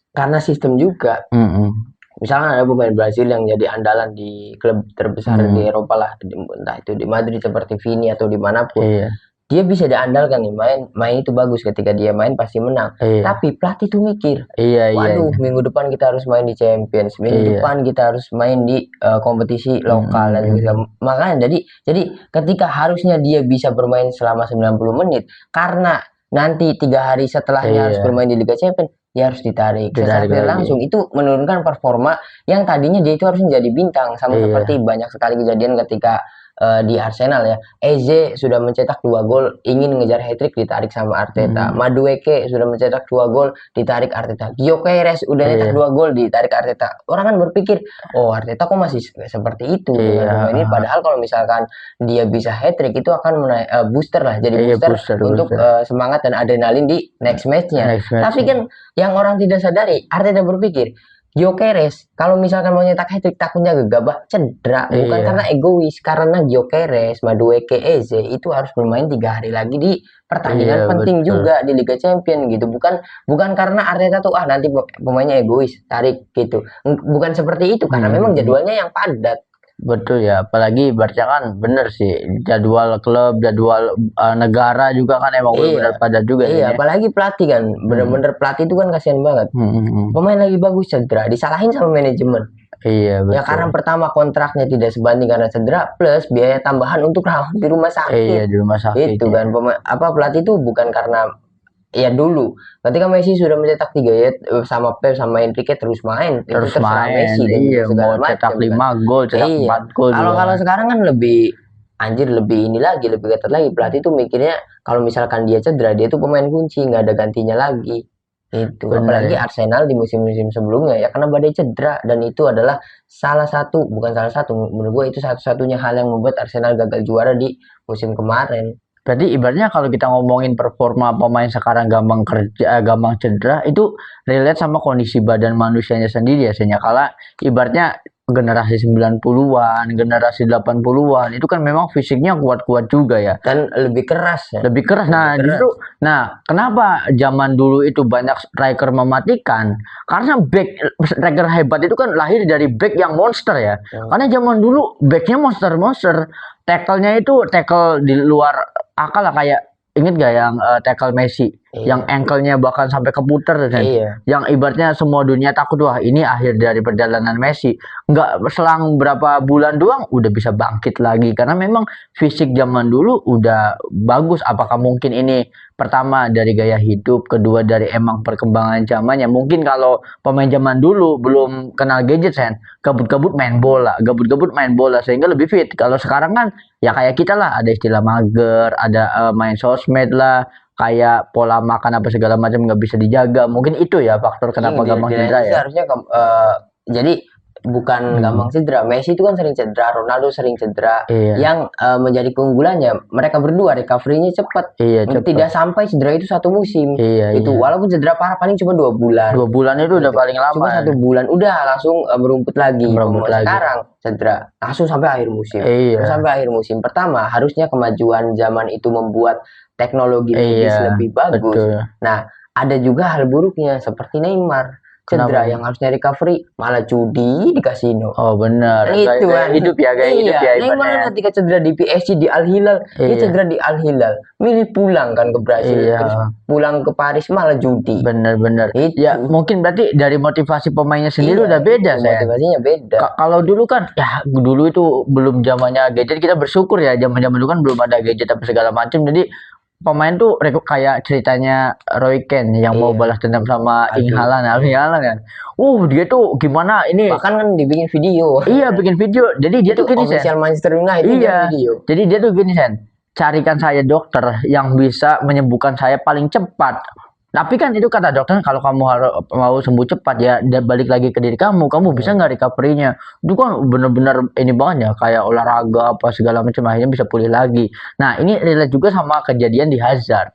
karena sistem juga misalnya ada pemain Brazil yang jadi andalan di klub terbesar di Eropa lah, entah itu di Madrid seperti Vini atau dimanapun, dia bisa diandalkan nih, main itu bagus, ketika dia main pasti menang. Tapi pelatih tuh mikir, waduh minggu depan kita harus main di Champions, minggu depan kita harus main di kompetisi lokal dan makanya jadi ketika harusnya dia bisa bermain selama 90 menit karena nanti 3 hari setelahnya harus bermain di Liga Champions, dia harus ditarik langsung. Itu menurunkan performa yang tadinya dia itu harus menjadi bintang, sama seperti banyak sekali kejadian ketika di Arsenal ya. Eze sudah mencetak 2 gol, ingin ngejar hat-trick, ditarik sama Arteta. Madueke sudah mencetak 2 gol, ditarik Arteta. Gyökeres udah nyetak 2 gol, ditarik Arteta. Orang kan berpikir, oh Arteta kok masih seperti itu dengan ini, padahal kalau misalkan dia bisa hat-trick itu akan booster lah, jadi booster untuk semangat dan adrenalin di next match-nya. Tapi kan yang orang tidak sadari, Arteta berpikir Gyökeres kalau misalkan mau nyetak hat-trick takutnya gegabah cedera, bukan karena egois, karena Gyökeres, Madueke, Eze itu harus bermain 3 hari lagi di pertandingan penting juga di Liga Champions gitu. Bukan karena Arteta tuh nanti pemainnya egois tarik gitu, bukan seperti itu, karena memang jadwalnya yang padat. Betul ya, apalagi ibaratnya kan bener sih, jadwal klub, jadwal negara juga kan emang bener padat juga. Apalagi pelatih kan, bener-bener pelatih itu kan kasihan banget. Pemain lagi bagus cedera, disalahin sama manajemen. Betul. Ya karena pertama kontraknya tidak sebanding karena cedera, plus biaya tambahan untuk rawat di rumah sakit. Di rumah sakit. Itu kan pelatih itu bukan karena dulu ketika Messi sudah mencetak 3 ya sama Pep sama Enrique terus main Messi mau cetak 5 gol, cetak 4 gol. Kalau sekarang kan lebih ini lagi, lebih ketat lagi. Pelatih tuh mikirnya kalau misalkan dia cedera, dia tuh pemain kunci, nggak ada gantinya lagi. Itu apalagi Arsenal di musim-musim sebelumnya ya karena badai cedera, dan itu adalah menurut gue itu satu-satunya hal yang membuat Arsenal gagal juara di musim kemarin. Berarti ibaratnya kalau kita ngomongin performa pemain sekarang gampang cedera, itu relate sama kondisi badan manusianya sendiri ya. Kalau ibaratnya generasi 90-an, generasi 80-an itu kan memang fisiknya kuat-kuat juga ya. Dan lebih keras ya. Lebih keras. Justru kenapa zaman dulu itu banyak striker mematikan? Karena striker hebat itu kan lahir dari back yang monster ya. Karena zaman dulu backnya monster. Tackle-nya itu tackle di luar akal lah, kayak inget gak yang tackle Messi yang ankle-nya bahkan sampai keputer kan? Yang ibaratnya semua dunia takut, wah ini akhir dari perjalanan Messi. Nggak selang berapa bulan doang udah bisa bangkit lagi karena memang fisik zaman dulu udah bagus. Apakah mungkin ini pertama dari gaya hidup, kedua dari emang perkembangan zamannya. Mungkin kalau pemain zaman dulu belum kenal gadget kan, gabut-gabut main bola sehingga lebih fit. Kalau sekarang kan ya kayak kita lah, ada istilah mager, ada main sosmed lah, kayak pola makan apa segala macam nggak bisa dijaga. Mungkin itu ya faktor kenapa gampang cedera ya. Harusnya jadi bukan gampang cedera. Messi itu kan sering cedera, Ronaldo sering cedera. Yang menjadi keunggulannya mereka berdua recovery-nya cepat. Tidak sampai cedera itu 1 musim. Walaupun cedera parah paling cuma 2 bulan. 2 bulan itu udah paling lama. Cuma 1 bulan udah langsung merumput lagi. Sekarang cedera langsung sampai akhir musim. Sampai akhir musim. Pertama, harusnya kemajuan zaman itu membuat teknologi medis lebih bagus. Nah, ada juga hal buruknya seperti Neymar. Cedera yang harusnya recovery malah judi di kasino. Oh benar. Itu kan hidup ya, gaya hidup ya. Nah, malah ketika cedera di PSG di Al Hilal, dia cedera di Al Hilal, milih pulang kan ke Brasil, terus pulang ke Paris malah judi. Bener-bener. Ya mungkin berarti dari motivasi pemainnya sendiri udah beda. Motivasinya beda. Kalau dulu kan, ya dulu itu belum zamannya gadget, kita bersyukur ya, zaman-zaman dulu kan belum ada gadget apa segala macam, jadi pemain tuh kayak ceritanya Roy Keane yang mau balas dendam sama Erling Haaland kan. Dia tuh gimana ini? Bahkan kan dibikin video. Iya, bikin video. Jadi dia tuh gini, official Manchester United video. Jadi dia tuh gini, carikan saya dokter yang bisa menyembuhkan saya paling cepat. Tapi kan itu kata dokter, kalau kamu mau sembuh cepat ya, balik lagi ke diri kamu bisa nggak recovery-nya? Itu kan bener-bener ini banget ya, kayak olahraga apa segala macam, akhirnya bisa pulih lagi. Nah ini relate juga sama kejadian di Hazard.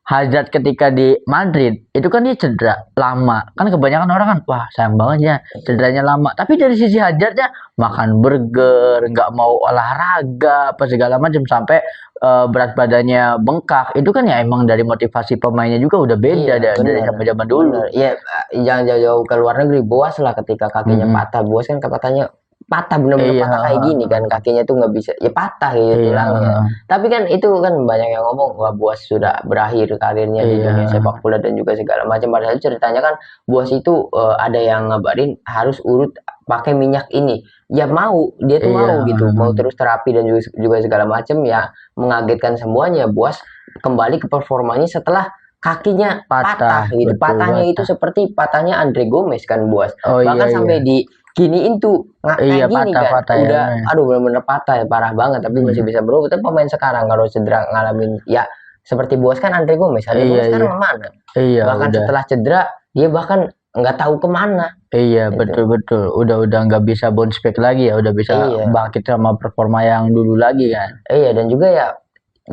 Hazard ketika di Madrid itu kan dia cedera lama, kan kebanyakan orang kan wah sayang banget ya cederanya lama, tapi dari sisi Hazardnya makan burger, nggak mau olahraga apa segala macam, sampai berat badannya bengkak. Itu kan ya emang dari motivasi pemainnya juga udah beda dari zaman dulu. Iya, jangan jauh-jauh ke luar negeri. Boas lah ketika kakinya patah, Boas kan katanya patah, benar-benar patah kayak gini kan, kakinya tuh nggak bisa, ya patah gitu tulangnya. Tapi kan itu kan banyak yang ngomong wah Boas sudah berakhir karirnya di dunia sepak bola dan juga segala macam. Padahal ceritanya kan Boas itu ada yang ngabarin harus urut pakai minyak ini. Ya dia tuh mau gitu, mau terus terapi dan juga segala macam, ya mengagetkan semuanya. Boas kembali ke performanya setelah kakinya patah gitu. Patahnya itu seperti patahnya Andre Gomez kan, Boas. Bahkan sampai di giniin tuh kayak gini kan, udah aduh benar-benar patah ya, parah banget, tapi masih bisa berobat. Tapi pemain sekarang kalau cedera ngalamin ya seperti Boas kan, Andre Gomez sekarang kemana? Bahkan setelah cedera dia bahkan nggak tahu kemana. Betul udah nggak bisa bounce back lagi ya, udah bisa bangkit sama performa yang dulu lagi kan. Dan juga ya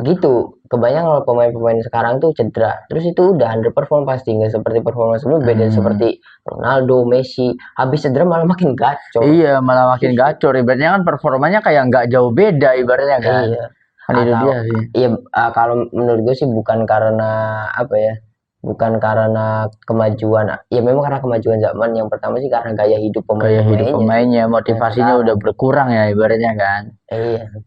gitu, kebayang kalau pemain-pemain sekarang tuh cedera terus itu udah underperform, pasti nggak seperti performa sebelumnya. Beda seperti Ronaldo, Messi, habis cedera malah makin gacor. Malah makin gacor, ibaratnya kan performanya kayak nggak jauh beda ibaratnya kan. Itu dia sih. Kalau menurut gue sih bukan karena bukan karena kemajuan, ya memang karena kemajuan zaman. Yang pertama sih karena gaya hidup pemainnya, motivasinya udah berkurang ya ibaratnya kan.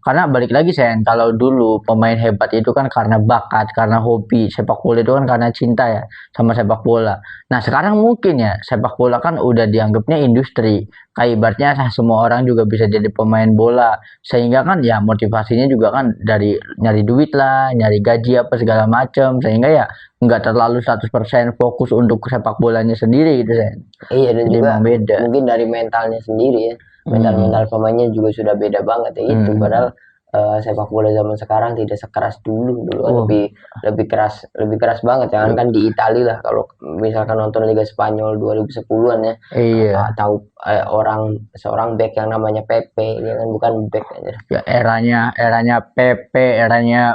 Karena balik lagi kalau dulu pemain hebat itu kan karena bakat, karena hobi. Sepak bola itu kan karena cinta ya sama sepak bola. Nah sekarang mungkin ya sepak bola kan udah dianggapnya industri, kayak ibaratnya semua orang juga bisa jadi pemain bola, sehingga kan ya motivasinya juga kan dari nyari duit lah, nyari gaji apa segala macam, sehingga ya nggak terlalu 100% fokus untuk sepak bolanya sendiri gitu dan jadi juga beda. Mungkin dari mentalnya sendiri ya, mental pemainnya juga sudah beda banget ya. Itu padahal sepak bola zaman sekarang tidak sekeras dulu kan lebih keras banget ya kan di Italia lah, kalau misalkan nonton Liga Spanyol 2010-an ya. Tahu seorang back yang namanya Pepe, dia kan bukan back aja ya, eranya Pepe, eranya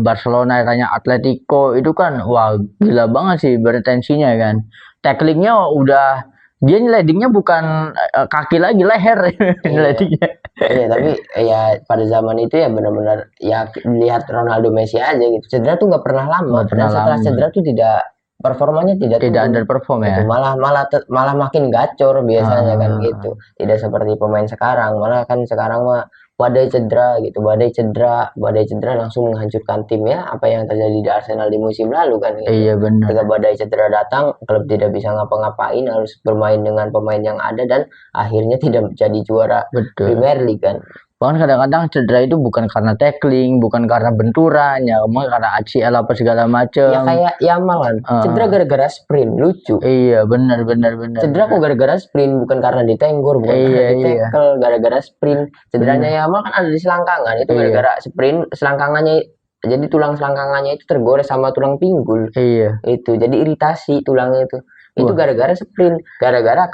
Barcelona, eranya Atletico, itu kan wah gila banget sih bertensinya kan. Tacklingnya udah, dia leadingnya bukan kaki lagi, leher. Leadingnya. Tapi ya pada zaman itu ya benar-benar ya lihat Ronaldo, Messi aja gitu, cedera tuh nggak pernah lama. Dan setelah cedera tuh performanya tidak underperform ya. Malah makin gacor biasanya kan gitu. Tidak seperti pemain sekarang, malah kan sekarang mah badai cedera langsung menghancurkan tim ya. Apa yang terjadi di Arsenal di musim lalu kan gitu. Benar. Ketika badai cedera datang, klub tidak bisa ngapa-ngapain, harus bermain dengan pemain yang ada dan akhirnya tidak jadi juara Premier League kan. Bahkan kadang-kadang cedera itu bukan karena tackling, bukan karena benturan, ya karena ACL apa segala macam. Ya kayak Yamal kan, cedera gara-gara sprint, lucu. Benar. Cedera kok gara-gara sprint, bukan karena ditenggor, bukan karena ditackle, gara-gara sprint. Cederanya Yamal kan ada di selangkangan, itu gara-gara sprint, selangkangannya, jadi tulang selangkangannya itu tergores sama tulang pinggul. Itu jadi iritasi tulangnya itu. Itu gara-gara sprint, gara-gara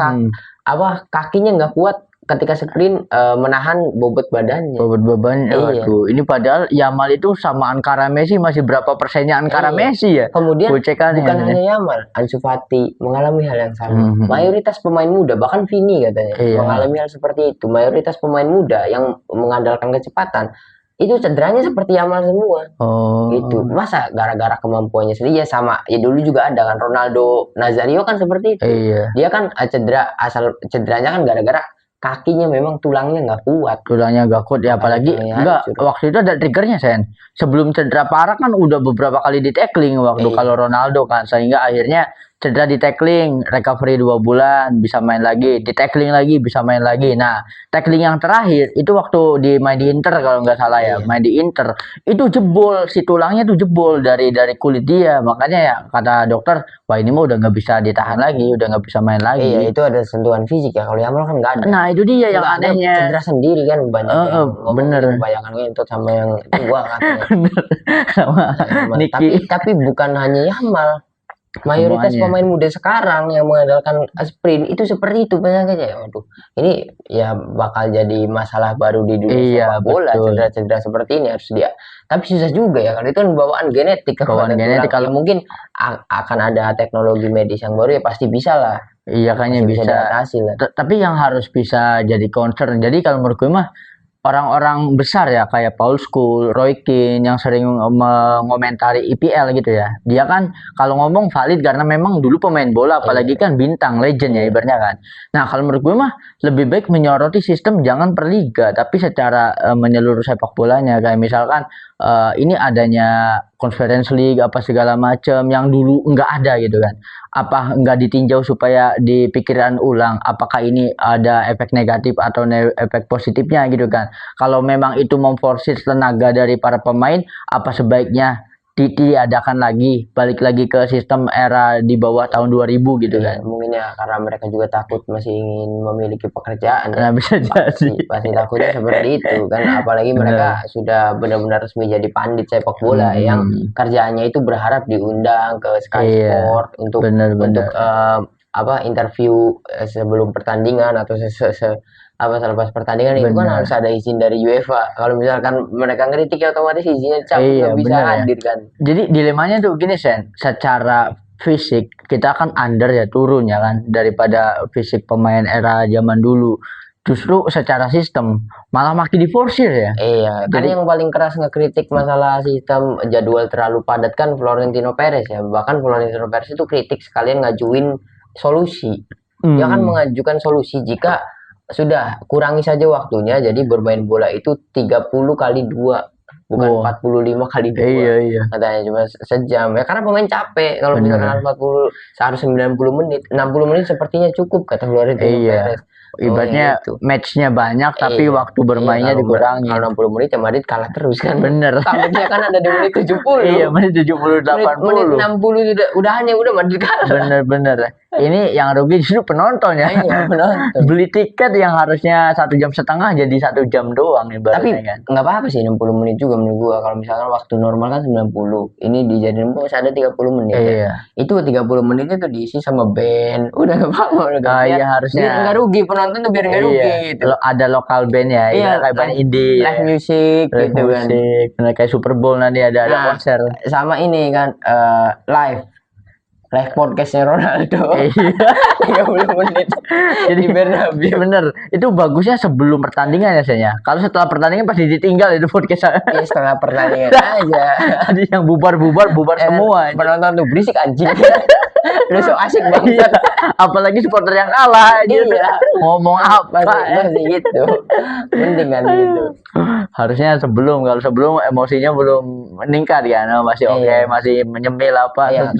kakinya nggak kuat ketika sprint menahan bobot badannya. Waduh, ini padahal Yamal itu sama Ankara Messi masih berapa persennya Ankara Messi ya? Kemudian bukan hanya Yamal, Ansu Fati mengalami hal yang sama. Mayoritas pemain muda, bahkan Vini katanya mengalami hal seperti itu. Mayoritas pemain muda yang mengandalkan kecepatan itu cederanya seperti Yamal semua. Oh. Itu masa gara-gara kemampuannya sendiri ya sama ya dulu juga ada kan Ronaldo Nazario kan seperti itu. Iya. Dia kan cedera asal cederanya kan gara-gara kakinya memang tulangnya nggak kuat. Tulangnya nggak kuat ya, apalagi enggak waktu itu ada triggernya Sen. Sebelum cedera parah kan udah beberapa kali di tackling waktu kalau Ronaldo kan, sehingga akhirnya cedera di tackling, recovery 2 bulan, bisa main lagi, di tackling lagi, bisa main lagi. Nah, tackling yang terakhir itu waktu main di Inter kalau nggak salah ya, main di Inter itu jebol, si tulangnya tuh jebol dari kulit dia, makanya ya kata dokter, wah ini mah udah nggak bisa ditahan lagi, udah nggak bisa main lagi. Iya itu ada sentuhan fisik ya, kalau Yamal kan nggak ada. Nah itu dia yang anehnya. Cedera sendiri kan banyak yang bener. Bayangan itu sama yang tua katanya. Sama Niki. Tapi bukan hanya Yamal. Mayoritas pemain muda sekarang yang mengandalkan sprint itu seperti itu penyakitnya. Waduh, ini ya bakal jadi masalah baru di dunia sepak bola. Cedera-cedera seperti ini harus dia. Tapi susah juga ya, kalau itu kan bawaan genetik. Bawaan genetik kalau mungkin akan ada teknologi medis yang baru ya pasti bisa lah. Iya kayaknya bisa. Tapi yang harus bisa jadi concern. Jadi kalau menurut gue mah orang-orang besar ya kayak Paul Scholes, Roy Keane yang sering mengomentari IPL gitu ya. Dia kan kalau ngomong valid karena memang dulu pemain bola, apalagi kan bintang legend ya ibaratnya kan. Nah kalau menurut gue mah lebih baik menyoroti sistem jangan per liga, tapi secara menyeluruh sepak bolanya. Kayak misalkan ini adanya Conference League apa segala macam yang dulu nggak ada gitu kan. Apa nggak ditinjau supaya dipikirkan ulang apakah ini ada efek negatif atau efek positifnya gitu kan. Kalau memang itu memforsir tenaga dari para pemain, apa sebaiknya diadakan lagi, balik lagi ke sistem era di bawah tahun 2000 gitu kan. Mungkin ya karena mereka juga takut masih ingin memiliki pekerjaan. Nah, bisa jadi. Pasti takutnya seperti itu kan, apalagi mereka sudah benar-benar resmi jadi pandit sepak bola yang kerjaannya itu berharap diundang ke Sky Sport untuk interview sebelum pertandingan atau selepas pertandingan. Itu kan harus ada izin dari UEFA. Kalau misalkan mereka ngeritik ya otomatis izinnya cabut, bisa hadir kan. Jadi dilemanya tuh gini Sen, secara fisik kita kan under ya, turun ya kan daripada fisik pemain era zaman dulu. Justru secara sistem malah makin diforsir ya. Iya, jadi yang paling keras ngekritik masalah sistem jadwal terlalu padat kan Florentino Perez ya. Bahkan Florentino Perez itu kritik sekalian ngajuin solusi. Dia kan mengajukan solusi jika sudah kurangi saja waktunya, jadi bermain bola itu 30 kali 2 bukan 45 kali 2. Iya. Katanya cuma sejam ya karena pemain capek. Kalau misalkan 190 menit 60 menit sepertinya cukup kata Florentino Perez. Ibaratnya matchnya banyak tapi waktu bermainnya dikurangi. Kalau 60 menit ya Madrid kalah terus kan. Bener. Tampaknya kan ada di menit 70. Iya, menit 70 80. Menit 60 udah Madrid kalah. Bener. Ini yang rugi justru penonton ya. Iya, penonton. Beli tiket yang harusnya 1,5 jam jadi 1 jam doang ibaratnya. Tapi kan. Nggak apa-apa sih 60 menit juga menurut gua. Kalau misalkan waktu normal kan 90. Ini dijadiin bos ada 30 menit. Iya. Itu 30 menitnya tuh diisi sama band. Udah nggak apa-apa. Iya harusnya. Biar nggak rugi penonton tuh biar nggak rugi. Gitu. Ada lokal band ya. Iya. Kayak band indie. Live music gitu kan. Kayak Super Bowl nanti ada konser. Sama ini kan live podcastnya Ronaldo. Iya. 30 menit. Jadi bener. Itu bagusnya sebelum pertandingan ya Senya. Kalau setelah pertandingan pasti ditinggal itu podcast. Iya setengah pertandingan aja. Jadi yang bubar semua. Penonton tuh berisik anjing. Lu so asik banget. Apalagi supporter yang kalah aja. Ngomong apa masih gitu. Mending kan gitu. Harusnya kalau sebelum emosinya belum meningkat kan. Masih oke, masih menyemil apa. Iya,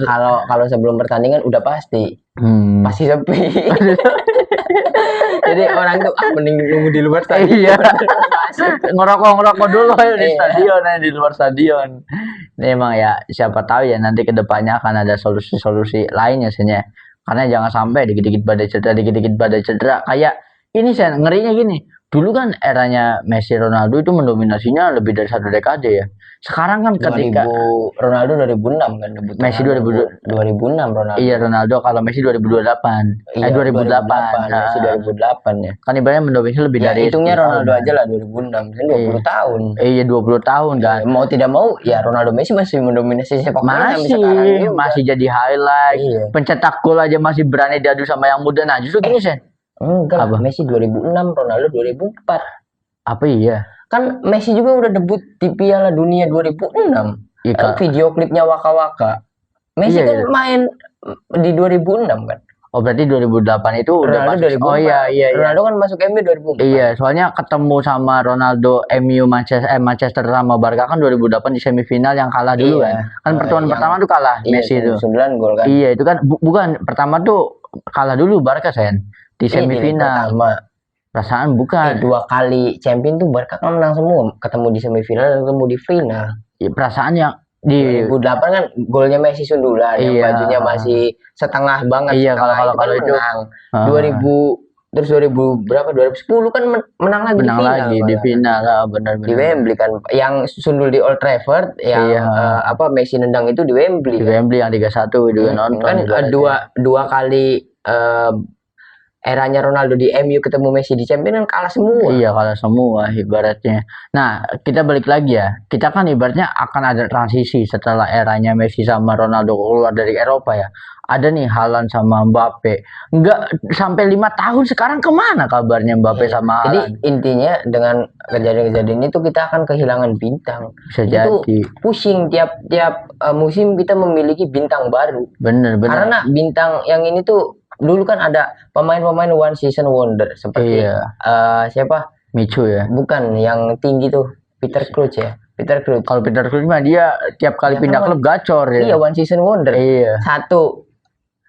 kalau sebelum pertandingan udah pasti sepi. Jadi orang tuh mending nunggu di luar stadion. Iya. ngerokok dulu di luar stadion. Ini emang ya siapa tahu ya nanti kedepannya akan ada solusi-solusi lainnya Sen ya. Karena jangan sampai dikit-dikit badai cedera. Kayak ini Sen, ngerinya gini. Dulu kan eranya Messi Ronaldo itu mendominasinya lebih dari 1 dekade ya. Sekarang kan ketika Ronaldo 2006 kan debut. Messi 2006 Ronaldo. Iya Ronaldo, kalau Messi 2028. 2008. Messi 2008 ya. Kan ibaratnya mendominasi lebih dari hitungnya Ronaldo aja lah 2006. Kan 20 tahun. Iya 20 tahun kan. Mau tidak mau ya Ronaldo Messi masih mendominasi sepak bola sampai sekarang. Masih jadi highlight. Pencetak gol aja masih berani diadu sama yang muda. Nah, justru gini Sen. Enggak, Messi 2006, Ronaldo 2004. Apa iya? kan Messi juga udah debut di Piala Dunia 2006. Iya, Video klipnya Waka Waka. Messi iya, kan iya. main di 2006 kan. Oh berarti 2008 itu udah Ronaldo masuk. 2004. Oh iya, iya, iya. Ronaldo kan masuk MU 2004. Iya, soalnya ketemu sama Ronaldo MU Manchester sama Barca kan 2008 di semifinal yang kalah dulu Iya. kan. Kan pertemuan pertama tuh kalah Iya, Messi itu. 9 gol kan. Iya, itu kan bukan pertama tuh kalah dulu Barca Sen di semifinal. Perasaan bukan. 2 kali champion tuh Barca kan menang semua, ketemu di semifinal dan ketemu di final. Ya, perasaan yang di 2008 kan golnya Messi sundulan, yang Iya. bajunya masih setengah banget. Iya, setengah kalau kan itu menang. 2000 terus 2000 berapa 2010 kan menang lagi menang di final. lagi di final. Benar-benar. Di Wembley kan, yang sundul di Old Trafford, yang Iya. Messi nendang itu di Wembley. Di Wembley yang 3-1 juga nonton. Kan dua kali eranya Ronaldo di MU ketemu Messi di Champions kan kalah semua. Iya, kalah semua ibaratnya. Nah, kita balik lagi ya. Kita kan ibaratnya akan ada transisi setelah eranya Messi sama Ronaldo keluar dari Eropa ya. Ada nih Haaland sama Mbappe. Enggak sampai 5 tahun sekarang kemana kabarnya Mbappe sama Haaland? Jadi intinya dengan kejadian-kejadian itu kita akan kehilangan bintang. Bisa Itu jadi. pusing tiap musim kita memiliki bintang baru. Bener. Karena bintang yang ini tuh dulu kan ada pemain-pemain one season wonder seperti siapa? Michu ya. Bukan yang tinggi tuh Peter Crouch ya. Peter Crouch. Kalau Peter Crouch mah dia tiap kali pindah klub gacor ya. Iya, one season wonder. Iya. Satu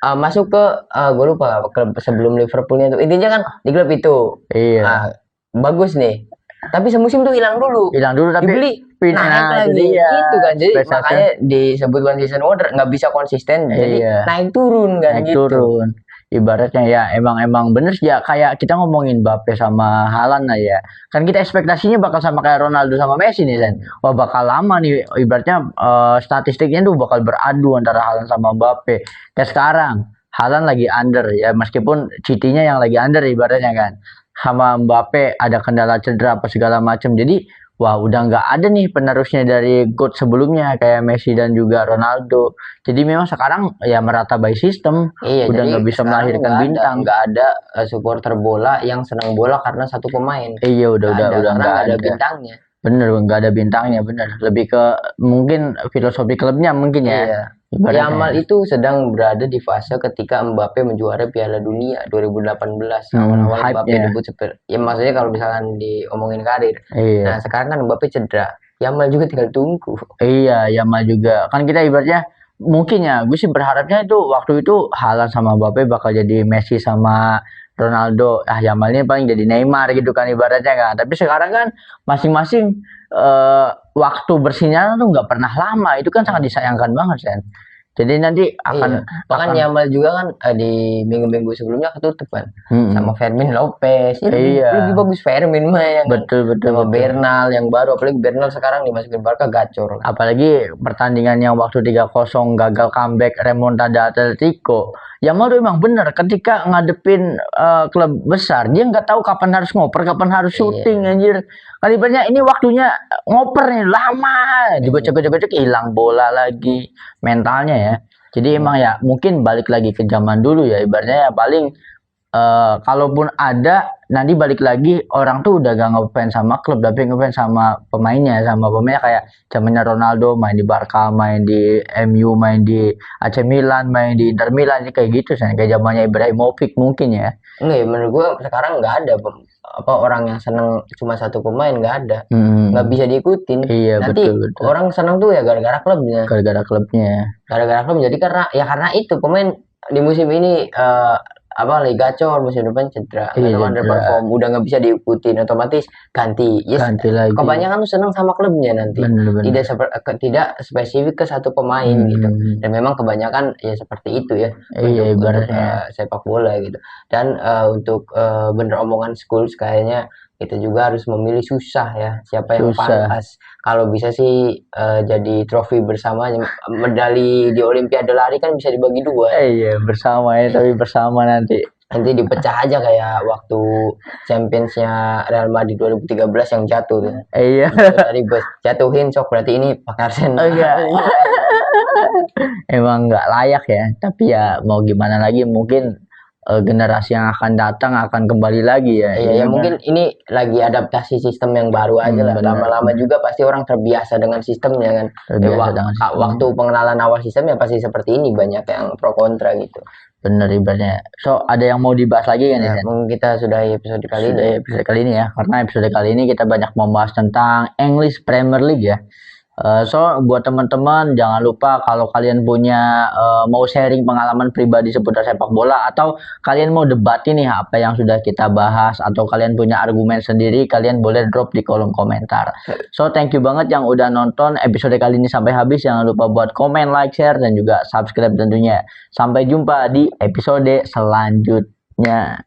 masuk ke gue lupa klub sebelum Liverpoolnya tuh. Intinya kan di klub itu. Iya. Bagus nih. Tapi semusim tuh hilang dulu tapi dibeli naik lagi gitu kan. Jadi makanya disebut one season wonder, nggak bisa konsisten. Jadi naik turun kan gitu. Turun. Ibaratnya ya emang bener ya, kayak kita ngomongin Mbappe sama Haaland lah ya. Kan kita ekspektasinya bakal sama kayak Ronaldo sama Messi nih Sen. Wah bakal lama nih ibaratnya statistiknya tuh bakal beradu antara Haaland sama Mbappe. Kayak sekarang Haaland lagi under ya, meskipun City-nya yang lagi under ibaratnya kan. Sama Mbappe ada kendala cedera apa segala macam. Jadi wah udah nggak ada nih penerusnya dari GOAT sebelumnya kayak Messi dan juga Ronaldo. Jadi memang sekarang ya merata by system. Iya, udah nggak bisa melahirkan bintang. Nggak ada supporter bola yang senang bola karena satu pemain. Iya udah nggak ada bintangnya. Bener, nggak ada bintangnya, bener. Lebih ke mungkin filosofi klubnya mungkin ya. Iya. Yamal itu sedang berada di fase ketika Mbappe menjuarai Piala Dunia 2018. Awal-awal Mbappe debut ya maksudnya kalau misalkan diomongin karir. Iya. Nah sekarang kan Mbappe cedera. Yamal juga tinggal tunggu. Iya, Yamal juga. Kan kita ibaratnya mungkin ya, gue sih berharapnya itu waktu itu Haaland sama Mbappe bakal jadi Messi sama Ronaldo. Yamal ini paling jadi Neymar gitu kan ibaratnya kan. Tapi sekarang kan masing-masing waktu bersinar tuh nggak pernah lama. Itu kan sangat disayangkan banget kan. Jadi nanti akan bahkan Yamal juga kan di minggu-minggu sebelumnya ketutup kan sama Fermin Lopez. Lebih bagus Fermin mah yang betul sama Bernal yang baru, apalagi Bernal sekarang dimasukin Barca gacor. Apalagi pertandingan yang waktu 3-0 gagal comeback remontada Atletico. Yamal tuh emang bener ketika ngadepin klub besar dia nggak tahu kapan harus ngoper, kapan harus syuting anjir. Kalibernya ini waktunya ngoper nih lama, digocek-gocek hilang bola lagi, mentalnya ya. Jadi emang ya mungkin balik lagi ke zaman dulu ya, ibaratnya ya paling kalaupun ada nanti balik lagi orang tuh udah gak ngefans sama klub tapi ngefans sama pemainnya kayak zamannya Ronaldo main di Barca, main di MU, main di AC Milan, main di Inter Milan kayak gitu kayak zamannya Ibrahimovic mungkin ya. Enggak ya, menurut gua sekarang nggak ada orang yang seneng cuma satu pemain, nggak ada. Nggak bisa diikutin. Iya, nanti betul. Orang seneng tuh ya gara-gara klubnya. Gara-gara klub. Jadi karena itu pemain di musim ini lagi gacor, musim depan cedera, underperform, udah nggak bisa diikutin, otomatis ganti lagi. Kebanyakan tuh seneng sama klubnya nanti. Bener. Tidak spesifik ke satu pemain gitu. Dan memang kebanyakan ya seperti itu ya. Untuk sepak bola gitu. Dan untuk bener omongan Schools kayaknya kita juga harus memilih susah ya, siapa yang pantas. Kalau bisa sih jadi trofi bersama, medali di Olimpiade lari kan bisa dibagi 2. Iya bersama ya, tapi bersama nanti dipecah aja kayak waktu Championsnya Real Madrid 2013 yang jatuh tuh. Iya. Dari jatuhin sok berarti ini pakai Arsenal. Emang nggak layak ya, tapi ya mau gimana lagi, mungkin generasi yang akan datang akan kembali lagi ya. Iya, ya mungkin ini lagi adaptasi sistem yang baru aja lah. Lama-lama juga pasti orang terbiasa dengan sistemnya kan. Waktu pengenalan awal sistem ya pasti seperti ini, banyak yang pro kontra gitu. Bener ibaratnya. So ada yang mau dibahas lagi kan ya? Mungkin kita sudahi episode kali ini. Episode kali ini ya, karena episode kali ini kita banyak membahas tentang English Premier League ya. So buat teman-teman jangan lupa kalau kalian punya mau sharing pengalaman pribadi seputar sepak bola, atau kalian mau debat ini apa yang sudah kita bahas, atau kalian punya argumen sendiri, kalian boleh drop di kolom komentar. So thank you banget yang udah nonton episode kali ini sampai habis. Jangan lupa buat komen, like, share, dan juga subscribe tentunya. Sampai jumpa di episode selanjutnya.